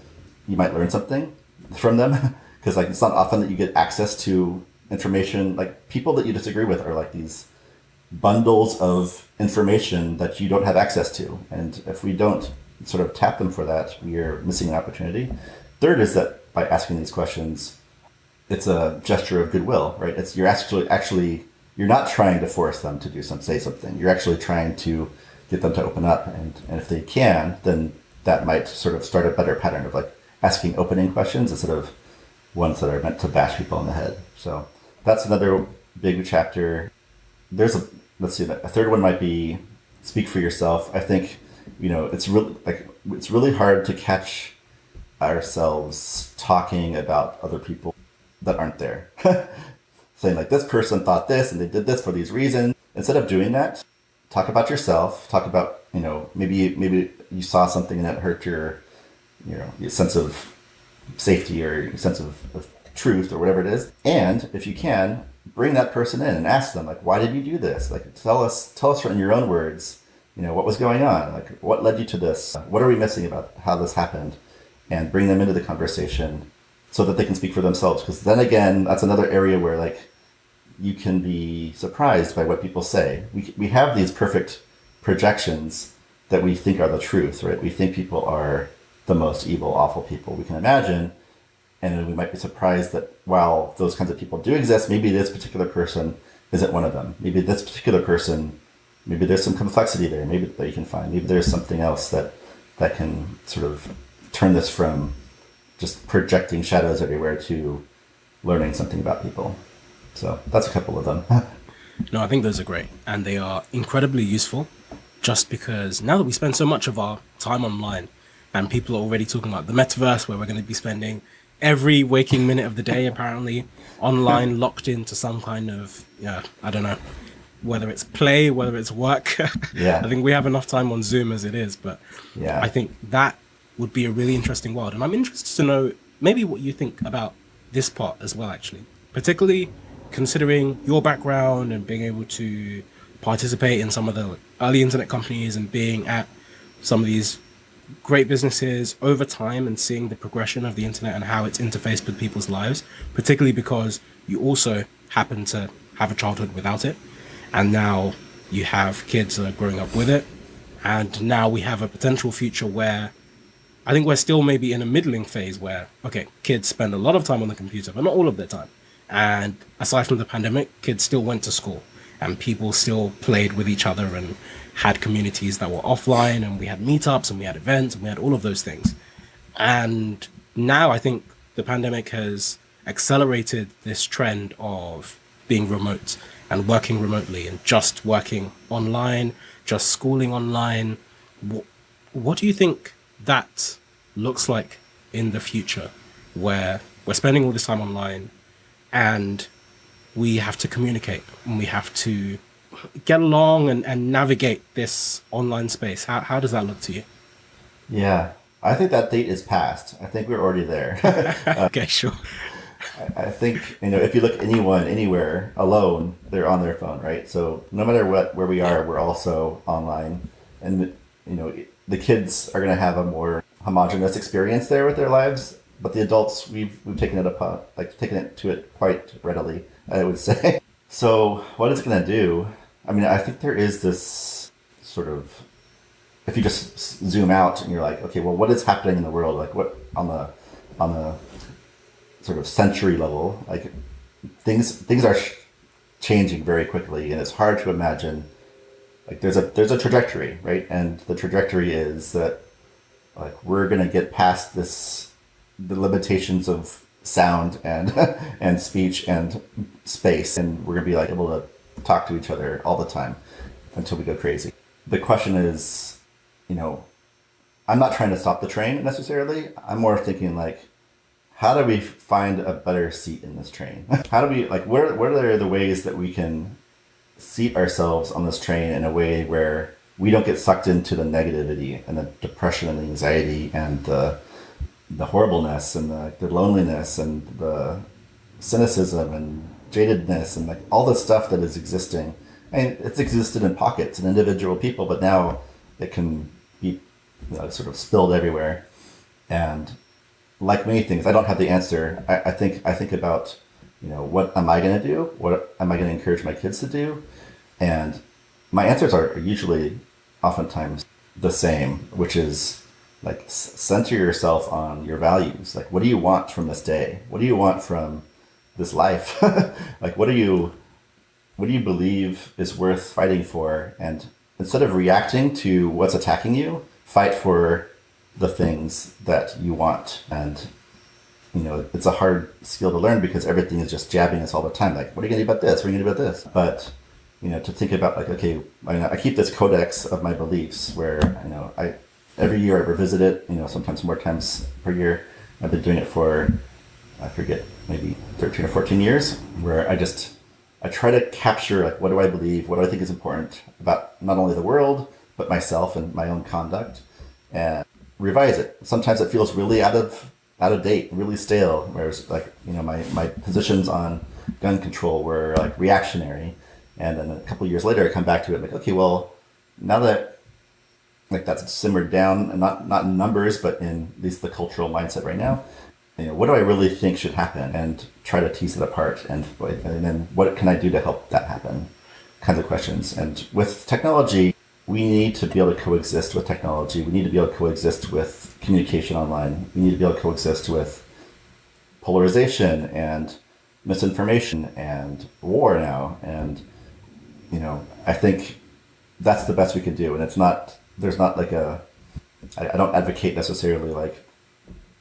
you might learn something from them because like it's not often that you get access to information. Like people that you disagree with are like these bundles of information that you don't have access to. And if we don't sort of tap them for that, we are missing an opportunity. Third is that by asking these questions, it's a gesture of goodwill, right? It's you're actually you're not trying to force them to say something. You're actually trying to get them to open up. And if they can, then that might sort of start a better pattern of like asking opening questions instead of ones that are meant to bash people in the head. So that's another big chapter. There's a third one might be speak for yourself. I think, it's really hard to catch ourselves talking about other people that aren't there. Saying like this person thought this and they did this for these reasons. Instead of doing that, talk about yourself. Talk about, maybe you saw something that hurt your sense of safety or your sense of truth or whatever it is. And if you can, bring that person in and ask them, like, why did you do this? Like, tell us in your own words, what was going on? Like, what led you to this? What are we missing about how this happened? And bring them into the conversation so that they can speak for themselves. Because then again, that's another area where like you can be surprised by what people say. We have these perfect projections that we think are the truth, right? We think people are the most evil, awful people we can imagine. And then we might be surprised that while those kinds of people do exist, maybe this particular person isn't one of them. Maybe this particular person, maybe there's some complexity there, maybe that you can find. Maybe there's something else that can sort of turn this from just projecting shadows everywhere to learning something about people. So that's a couple of them. No, I think those are great. And they are incredibly useful just because now that we spend so much of our time online and people are already talking about the metaverse where we're going to be spending every waking minute of the day apparently online, locked into some kind of, I don't know, whether it's play, whether it's work. Yeah. I think we have enough time on Zoom as it is, but yeah. I think that would be a really interesting world. And I'm interested to know maybe what you think about this part as well, actually, particularly considering your background and being able to participate in some of the early internet companies and being at some of these great businesses over time and seeing the progression of the internet and how it's interfaced with people's lives, particularly because you also happen to have a childhood without it. And now you have kids that are growing up with it. And now we have a potential future where I think we're still maybe in a middling phase where, okay, kids spend a lot of time on the computer, but not all of their time. And aside from the pandemic, kids still went to school and people still played with each other and had communities that were offline, and we had meetups and we had events and we had all of those things. And now I think the pandemic has accelerated this trend of being remote and working remotely and just working online, just schooling online. What do you think that looks like in the future, where we're spending all this time online and we have to communicate and we have to get along and navigate this online space? How does that look to you? Yeah, I think that date is past. I think we're already there. Okay, sure. I think, if you look anyone, anywhere, alone, they're on their phone, right? So no matter where we are, we're also online. And, the kids are going to have a more homogenous experience there with their lives. But the adults, we've taken it to it quite readily, I would say. So what it's going to do, I think there is this sort of, if you just zoom out and you're like, okay, well, what is happening in the world? Like what on the sort of century level, like things are changing very quickly, and it's hard to imagine. Like there's a trajectory, right? And the trajectory is that like we're gonna get past the limitations of sound and and speech and space, and we're gonna be like able to talk to each other all the time until we go crazy. The question is, I'm not trying to stop the train necessarily. I'm more thinking like, how do we find a better seat in this train? How do we, like, what are the ways that we can seat ourselves on this train in a way where we don't get sucked into the negativity and the depression and the anxiety and the horribleness and the loneliness and the cynicism and jadedness and like all the stuff that is existing. And it's existed in pockets and individual people, but now it can be sort of spilled everywhere. And like many things, I don't have the answer. I think about, what am I going to do? What am I going to encourage my kids to do? And my answers are usually oftentimes the same, which is like center yourself on your values. Like, what do you want from this day? What do you want from this life? Like, what do you believe is worth fighting for? And instead of reacting to what's attacking you, fight for the things that you want. And it's a hard skill to learn because everything is just jabbing us all the time. Like, what are you gonna do about this? What are you gonna do about this? But to think about like, okay, I keep this codex of my beliefs where I every year I revisit it. Sometimes more times per year. I've been doing it for, I forget, maybe 13 or 14 years, where I try to capture like, what do I believe? What do I think is important about not only the world but myself and my own conduct, and revise it. Sometimes it feels really out of date, really stale. Whereas like, my positions on gun control were like reactionary. And then a couple of years later, I come back to it like, okay, well, now that like that's simmered down, and not in numbers, but in at least the cultural mindset right now, what do I really think should happen, and try to tease it apart, and then what can I do to help that happen, kinds of questions. And with technology, we need to be able to coexist with technology. We need to be able to coexist with communication online. We need to be able to coexist with polarization and misinformation and war now. And, I think that's the best we can do. And there's not like I don't advocate necessarily like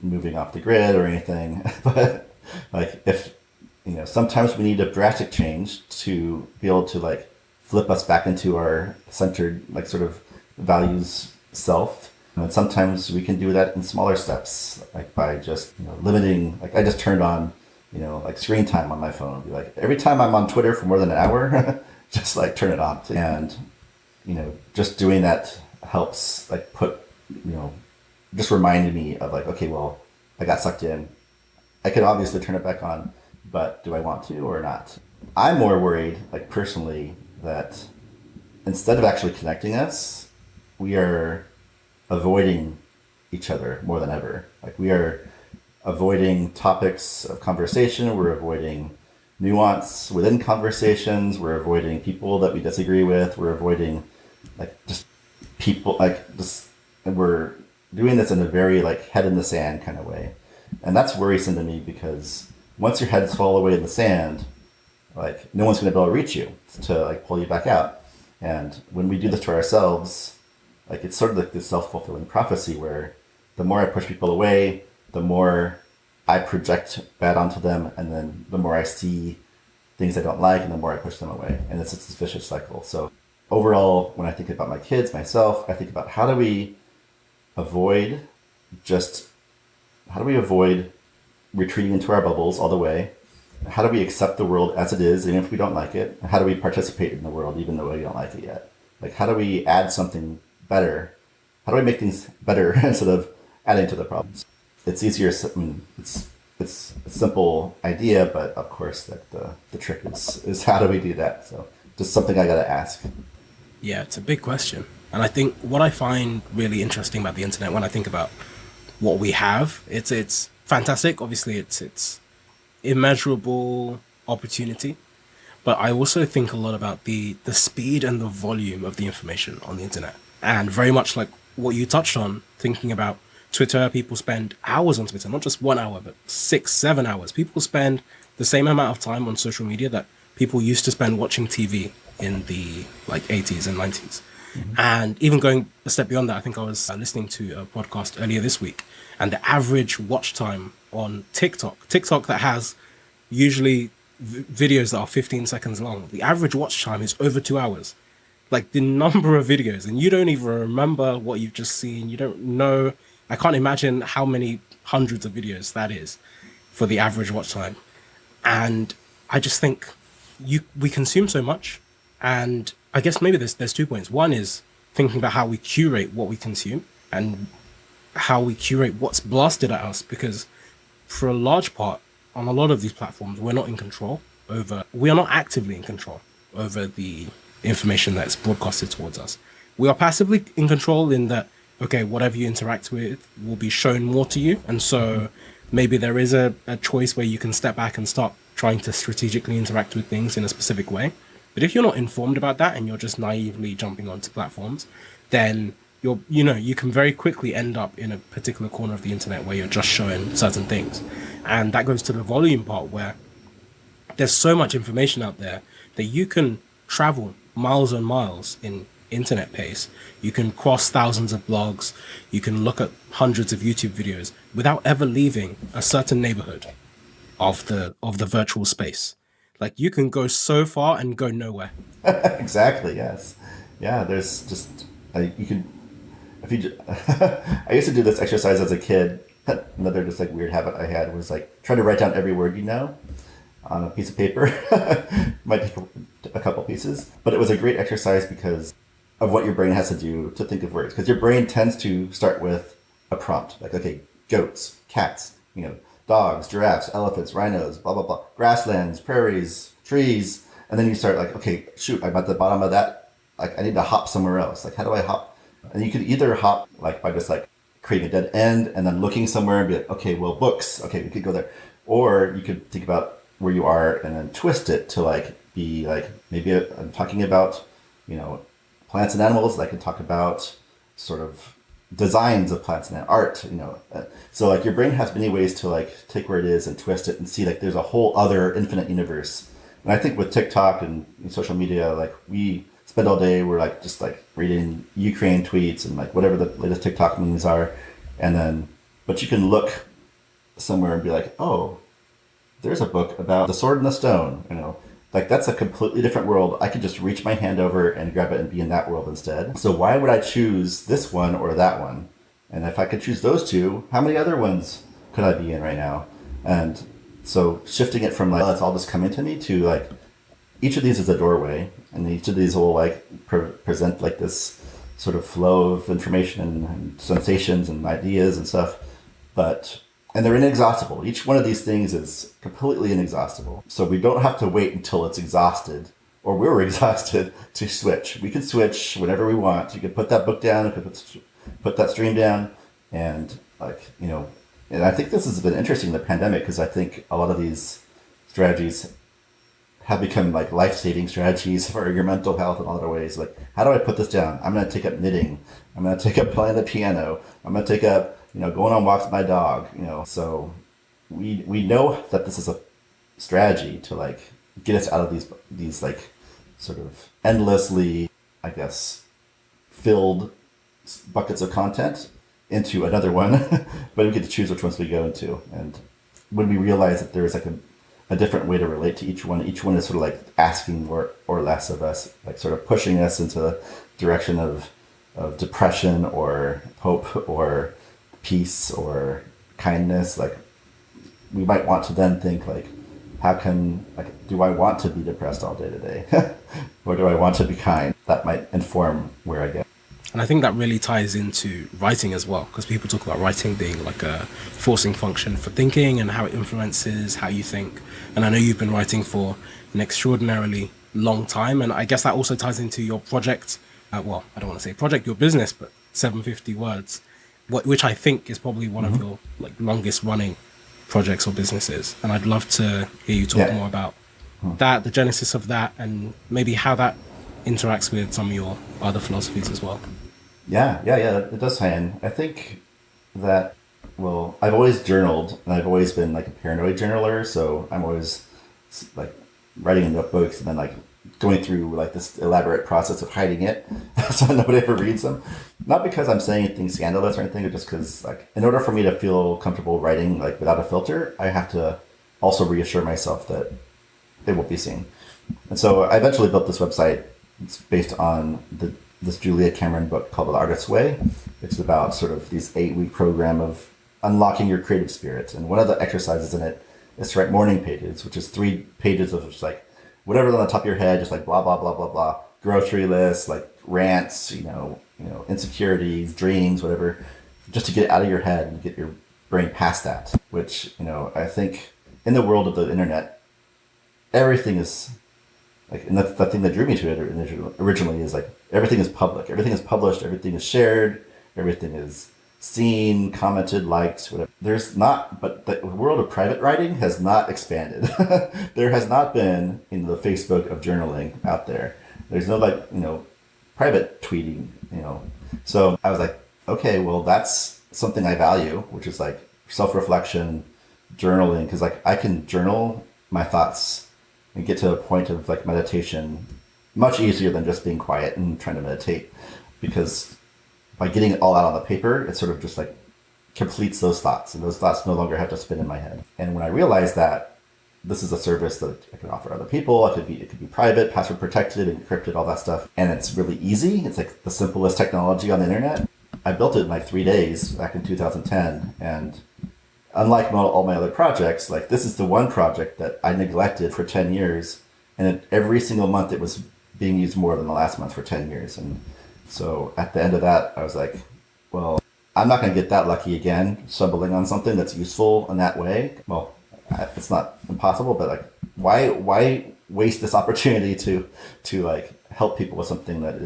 moving off the grid or anything, but like if, sometimes we need a drastic change to be able to like flip us back into our centered, like sort of values self. And sometimes we can do that in smaller steps, like by just, limiting, like I just turned on, like screen time on my phone. Be like, every time I'm on Twitter for more than an hour, just like turn it off. And, just doing that helps like just reminded me of like, okay, well, I got sucked in. I can obviously turn it back on, but do I want to or not? I'm more worried, like personally, that instead of actually connecting us, we are avoiding each other more than ever. Like we are avoiding topics of conversation. We're avoiding nuance within conversations. We're avoiding people that we disagree with. We're avoiding like just people, like just, and we're doing this in a very like head in the sand kind of way. And that's worrisome to me, because once your head's fall away in the sand, like no one's going to be able to reach you to like pull you back out. And when we do this to ourselves, like it's sort of like this self-fulfilling prophecy where the more I push people away, the more I project bad onto them, and then the more I see things I don't like, and the more I push them away. And it's this vicious cycle. So overall, when I think about my kids, myself, I think about how do we avoid retreating into our bubbles all the way? How do we accept the world as it is, even if we don't like it? How do we participate in the world, even though we don't like it yet? Like, how do we add something better? How do we make things better instead of adding to the problems? It's easier. I mean, it's a simple idea, but of course, like the trick is how do we do that? So, just something I got to ask. Yeah, it's a big question. And I think what I find really interesting about the internet, when I think about what we have, it's fantastic. Obviously, it's immeasurable opportunity, but I also think a lot about the speed and the volume of the information on the internet. And very much like what you touched on, thinking about Twitter, people spend hours on Twitter, not just 1 hour, but 6-7 hours. People spend the same amount of time on social media that people used to spend watching TV in the like 80s and 90s. Mm-hmm. And even going a step beyond that, I think I was listening to a podcast earlier this week, and the average watch time on TikTok that has usually videos that are 15 seconds long, the average watch time is over 2 hours. Like the number of videos, and you don't even remember what you've just seen. You don't know. I can't imagine how many hundreds of videos that is for the average watch time. And I just think we consume so much. And I guess maybe there's 2 points. One is thinking about how we curate what we consume and how we curate what's blasted at us, because for a large part on a lot of these platforms, we are not actively in control over the information that's broadcasted towards us. We are passively in control in that, okay, whatever you interact with will be shown more to you. And so maybe there is a choice where you can step back and start trying to strategically interact with things in a specific way. But if you're not informed about that and you're just naively jumping onto platforms, then you can very quickly end up in a particular corner of the internet where you're just showing certain things. And that goes to the volume part, where there's so much information out there that you can travel miles and miles in internet pace. You can cross thousands of blogs. You can look at hundreds of YouTube videos without ever leaving a certain neighborhood of the virtual space. Like you can go so far and go nowhere. Exactly. Yes. Yeah. There's just you can. If you, I used to do this exercise as a kid. Another just like weird habit I had was like try to write down every word on a piece of paper. Might take a couple pieces, but it was a great exercise because of what your brain has to do to think of words. Because your brain tends to start with a prompt, like okay, goats, cats, dogs, giraffes, elephants, rhinos, blah blah blah, grasslands, prairies, trees, and then you start like, okay, shoot, I'm at the bottom of that. Like I need to hop somewhere else. Like how do I hop? And you could either hop like by just like creating a dead end and then looking somewhere and be like, okay, well, books, okay, we could go there. Or you could think about where you are and then twist it to like be like, maybe I'm talking about, plants and animals. I can talk about sort of designs of plants and art, so like your brain has many ways to like take where it is and twist it and see like there's a whole other infinite universe. And I think with TikTok and social media, like we spend all day, we're like just like reading Ukraine tweets and like whatever the latest TikTok memes are. And then, but you can look somewhere and be like, oh, there's a book about the sword and the stone, like that's a completely different world. I could just reach my hand over and grab it and be in that world instead. So why would I choose this one or that one? And if I could choose those two, how many other ones could I be in right now? And so shifting it from like, oh, it's all just coming to me to like, each of these is a doorway, and each of these will like present like this sort of flow of information and sensations and ideas and stuff. And they're inexhaustible. Each one of these things is completely inexhaustible. So we don't have to wait until it's exhausted or we're exhausted to switch. We can switch whenever we want. You can put that book down, you can put that stream down, and and I think this has been interesting in the pandemic because I think a lot of these strategies have become like life-saving strategies for your mental health in other ways. Like, how do I put this down? I'm going to take up knitting. I'm going to take up playing the piano. I'm going to take up going on walks with my dog, so we know that this is a strategy to like get us out of these like sort of endlessly, I guess, filled buckets of content into another one, but we get to choose which ones we go into. And when we realize that there's like a different way to relate to each one is sort of like asking more or less of us, like sort of pushing us into the direction of depression or hope or peace or kindness. Like we might want to then think like, do I want to be depressed all day today? Or do I want to be kind? That might inform where I go. And I think that really ties into writing as well, because people talk about writing being like a forcing function for thinking and how it influences how you think. And I know you've been writing for an extraordinarily long time, and I guess that also ties into your project. Well, I don't want to say project, your business, but 750 words. Which I think is probably one of your like longest running projects or businesses. And I'd love to hear you talk more about that, the genesis of that, and maybe how that interacts with some of your other philosophies as well. Yeah, it does tie in. I think that, well, I've always journaled, and I've always been like a paranoid journaler, so I'm always like writing in notebooks and then like going through like this elaborate process of hiding it so nobody ever reads them. Not because I'm saying anything scandalous or anything, but just because like in order for me to feel comfortable writing like without a filter, I have to also reassure myself that it won't be seen. And so I eventually built this website. It's based on this Julia Cameron book called The Artist's Way. It's about sort of these 8-week program of unlocking your creative spirit. And one of the exercises in it is to write morning pages, which is 3 pages of just like whatever's on the top of your head, just like blah, blah, blah, blah, blah. Grocery lists, like rants, insecurities, dreams, whatever, just to get it out of your head and get your brain past that, which, I think in the world of the internet, everything is like, and that's the thing that drew me to it originally is like, everything is public, everything is published, everything is shared, everything is seen, commented, liked, whatever. There's not, but the world of private writing has not expanded. There has not been in the Facebook of journaling out there. There's no like, private tweeting, So I was like, okay, well, that's something I value, which is like self-reflection, journaling, because like I can journal my thoughts and get to a point of like meditation much easier than just being quiet and trying to meditate, because by getting it all out on the paper, it sort of just like completes those thoughts, and those thoughts no longer have to spin in my head. And when I realized that this is a service that I can offer other people, it could be private, password protected, encrypted, all that stuff, and it's really easy. It's like the simplest technology on the internet. I built it in like 3 days back in 2010, and unlike all my other projects, like this is the one project that I neglected for 10 years, and every single month it was being used more than the last month for 10 years. And so at the end of that, I was like, well, I'm not going to get that lucky again, stumbling on something that's useful in that way. Well, it's not impossible, but like, why waste this opportunity to like help people with something that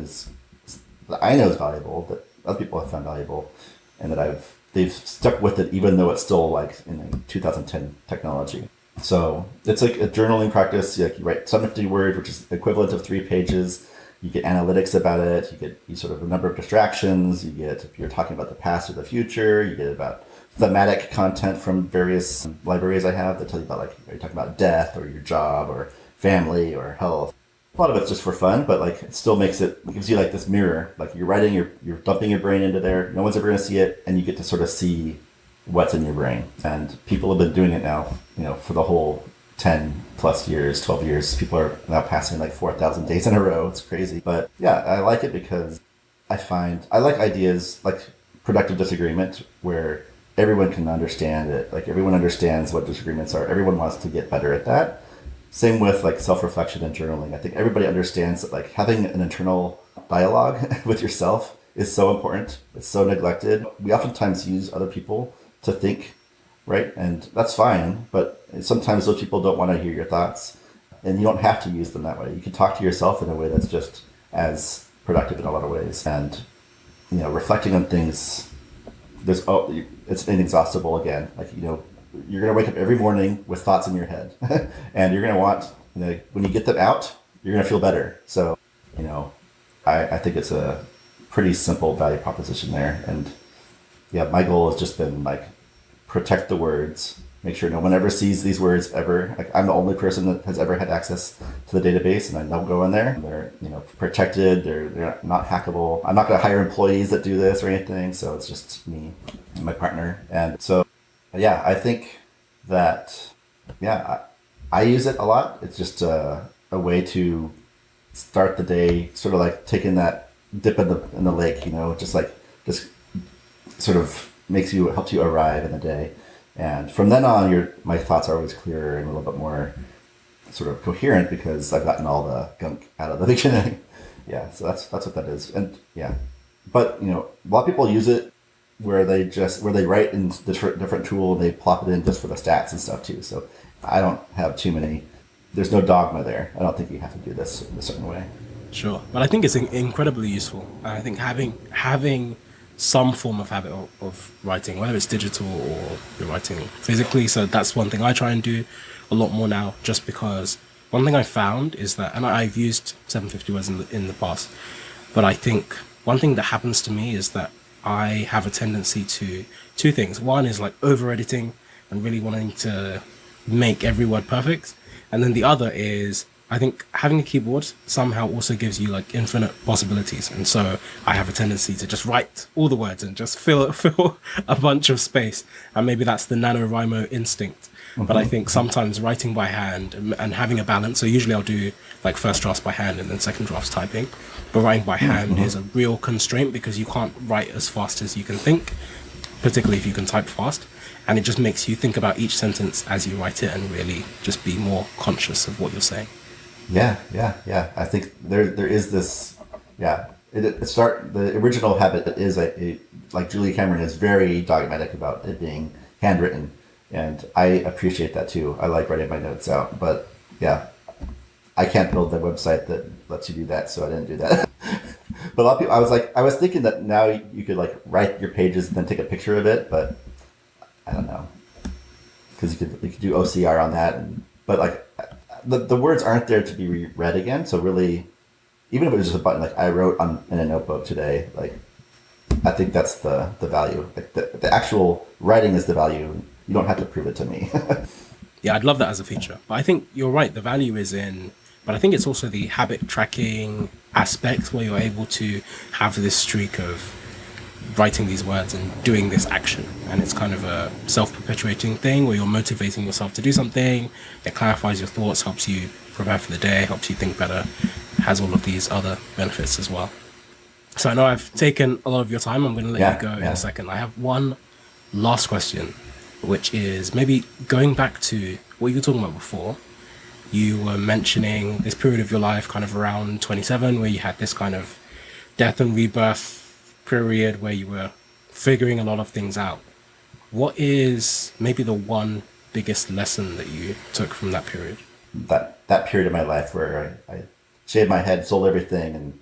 I know is valuable, that other people have found valuable, and that they've stuck with it even though it's still like in 2010 technology. So it's like a journaling practice. Like you write 750 words, which is equivalent of 3 pages. You get analytics about it. You sort of a number of distractions. You get, if you're talking about the past or the future, you get about thematic content from various libraries I have that tell you about, like, are you talking about death or your job or family or health. A lot of it's just for fun, but like it still it gives you like this mirror. Like you're writing, you're dumping your brain into there. No one's ever going to see it, and you get to sort of see what's in your brain. And people have been doing it now, for the whole 10 plus years, 12 years. People are now passing like 4,000 days in a row. It's crazy. But yeah, I like it because I like ideas like productive disagreement where everyone can understand it. Like everyone understands what disagreements are. Everyone wants to get better at that. Same with like self-reflection and journaling. I think everybody understands that like having an internal dialogue with yourself is so important. It's so neglected. We oftentimes use other people to think, right? And that's fine, but sometimes those people don't want to hear your thoughts, and you don't have to use them that way. You can talk to yourself in a way that's just as productive in a lot of ways. And reflecting on things, it's inexhaustible again. Like you're gonna wake up every morning with thoughts in your head, and you're gonna want when you get them out, you're gonna feel better. So I think it's a pretty simple value proposition there. And yeah, my goal has just been like protect the words, make sure no one ever sees these words ever. Like I'm the only person that has ever had access to the database, and I don't go in there. They're protected. They're not hackable. I'm not going to hire employees that do this or anything. So it's just me and my partner. And so yeah, I think that I use it a lot. It's just a way to start the day, sort of like taking that dip in the lake. Just sort of helps you arrive in the day. And from then on, my thoughts are always clearer and a little bit more sort of coherent because I've gotten all the gunk out of the beginning. Yeah, so that's what that is. And yeah, but a lot of people use it where they write in the different tool and they plop it in just for the stats and stuff too. So I don't have too many. There's no dogma there. I don't think you have to do this in a certain way. Sure, but I think it's incredibly useful. I think having some form of habit of writing, whether it's digital or you're writing physically. So that's one thing I try and do a lot more now, just because one thing I found is that, and I've used 750 words in the past, but I think one thing that happens to me is that I have a tendency to two things. One is like over editing and really wanting to make every word perfect. And then the other is, I think having a keyboard somehow also gives you like infinite possibilities. And so I have a tendency to just write all the words and just fill a bunch of space. And maybe that's the NaNoWriMo instinct. Mm-hmm. But I think sometimes writing by hand and having a balance. So usually I'll do like first drafts by hand and then second drafts typing. But writing by hand is a real constraint because you can't write as fast as you can think, particularly if you can type fast. And it just makes you think about each sentence as you write it and really just be more conscious of what you're saying. Yeah. I think there is this. Yeah, the original habit is like Julia Cameron is very dogmatic about it being handwritten, and I appreciate that too. I like writing my notes out, but yeah, I can't build the website that lets you do that, so I didn't do that. But a lot of people, I was thinking that now you could like write your pages and then take a picture of it, but I don't know, because you could do OCR on that, but like. The words aren't there to be read again. So really, even if it was just a button, like I wrote in a notebook today, like I think that's the value. Like the actual writing is the value. You don't have to prove it to me. Yeah, I'd love that as a feature. But I think you're right. The value is in, but I think it's also the habit tracking aspect where you're able to have this streak of writing these words and doing this action, and it's kind of a self-perpetuating thing where you're motivating yourself to do something. It clarifies your thoughts, helps you prepare for the day, helps you think better, has all of these other benefits as well. So I know I've taken a lot of your time. I'm going to let you go in a second. I have one last question, which is maybe going back to what you were talking about before. You were mentioning this period of your life kind of around 27 where you had this kind of death and rebirth period where you were figuring a lot of things out. What is maybe the one biggest lesson that you took from that period? That period of my life where I shaved my head, sold everything, and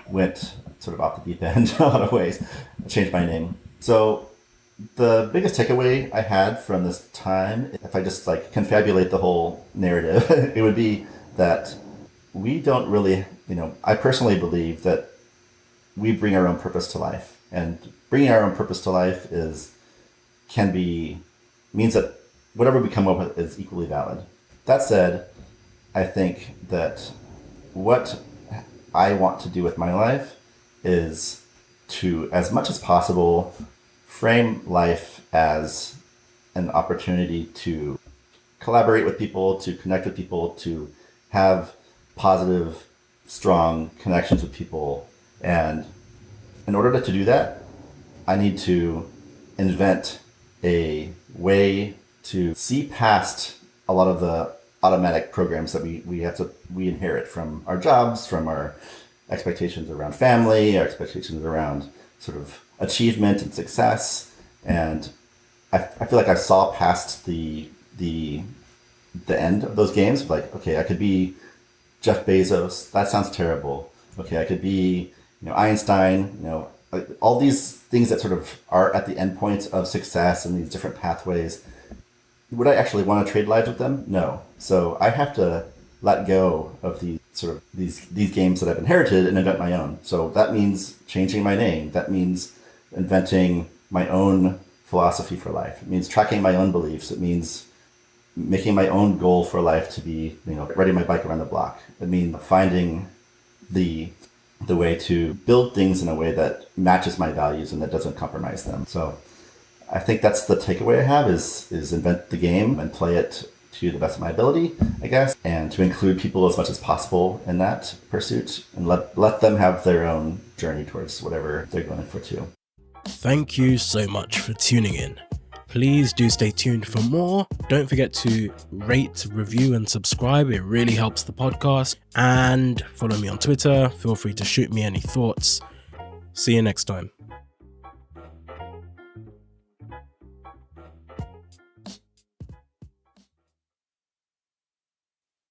went sort of off the deep end in a lot of ways. I changed my name. So the biggest takeaway I had from this time, if I just like confabulate the whole narrative, it would be that we don't really, I personally believe that we bring our own purpose to life, and bringing our own purpose to life means that whatever we come up with is equally valid. That said, I think that what I want to do with my life is to, as much as possible, frame life as an opportunity to collaborate with people, to connect with people, to have positive, strong connections with people. And in order to do that, I need to invent a way to see past a lot of the automatic programs that we inherit from our jobs, from our expectations around family, our expectations around sort of achievement and success. And I feel like I saw past the end of those games. Like, okay, I could be Jeff Bezos. That sounds terrible. Okay, I could be, Einstein, like all these things that sort of are at the end points of success and these different pathways. Would I actually want to trade lives with them? No. So I have to let go of these games that I've inherited and invent my own. So that means changing my name. That means inventing my own philosophy for life. It means tracking my own beliefs. It means making my own goal for life to be, riding my bike around the block. It means finding the way to build things in a way that matches my values and that doesn't compromise them. So I think that's the takeaway I have is invent the game and play it to the best of my ability, I guess, and to include people as much as possible in that pursuit and let them have their own journey towards whatever they're going for too. Thank you so much for tuning in. Please do stay tuned for more. Don't forget to rate, review, and subscribe. It really helps the podcast. And follow me on Twitter. Feel free to shoot me any thoughts. See you next time.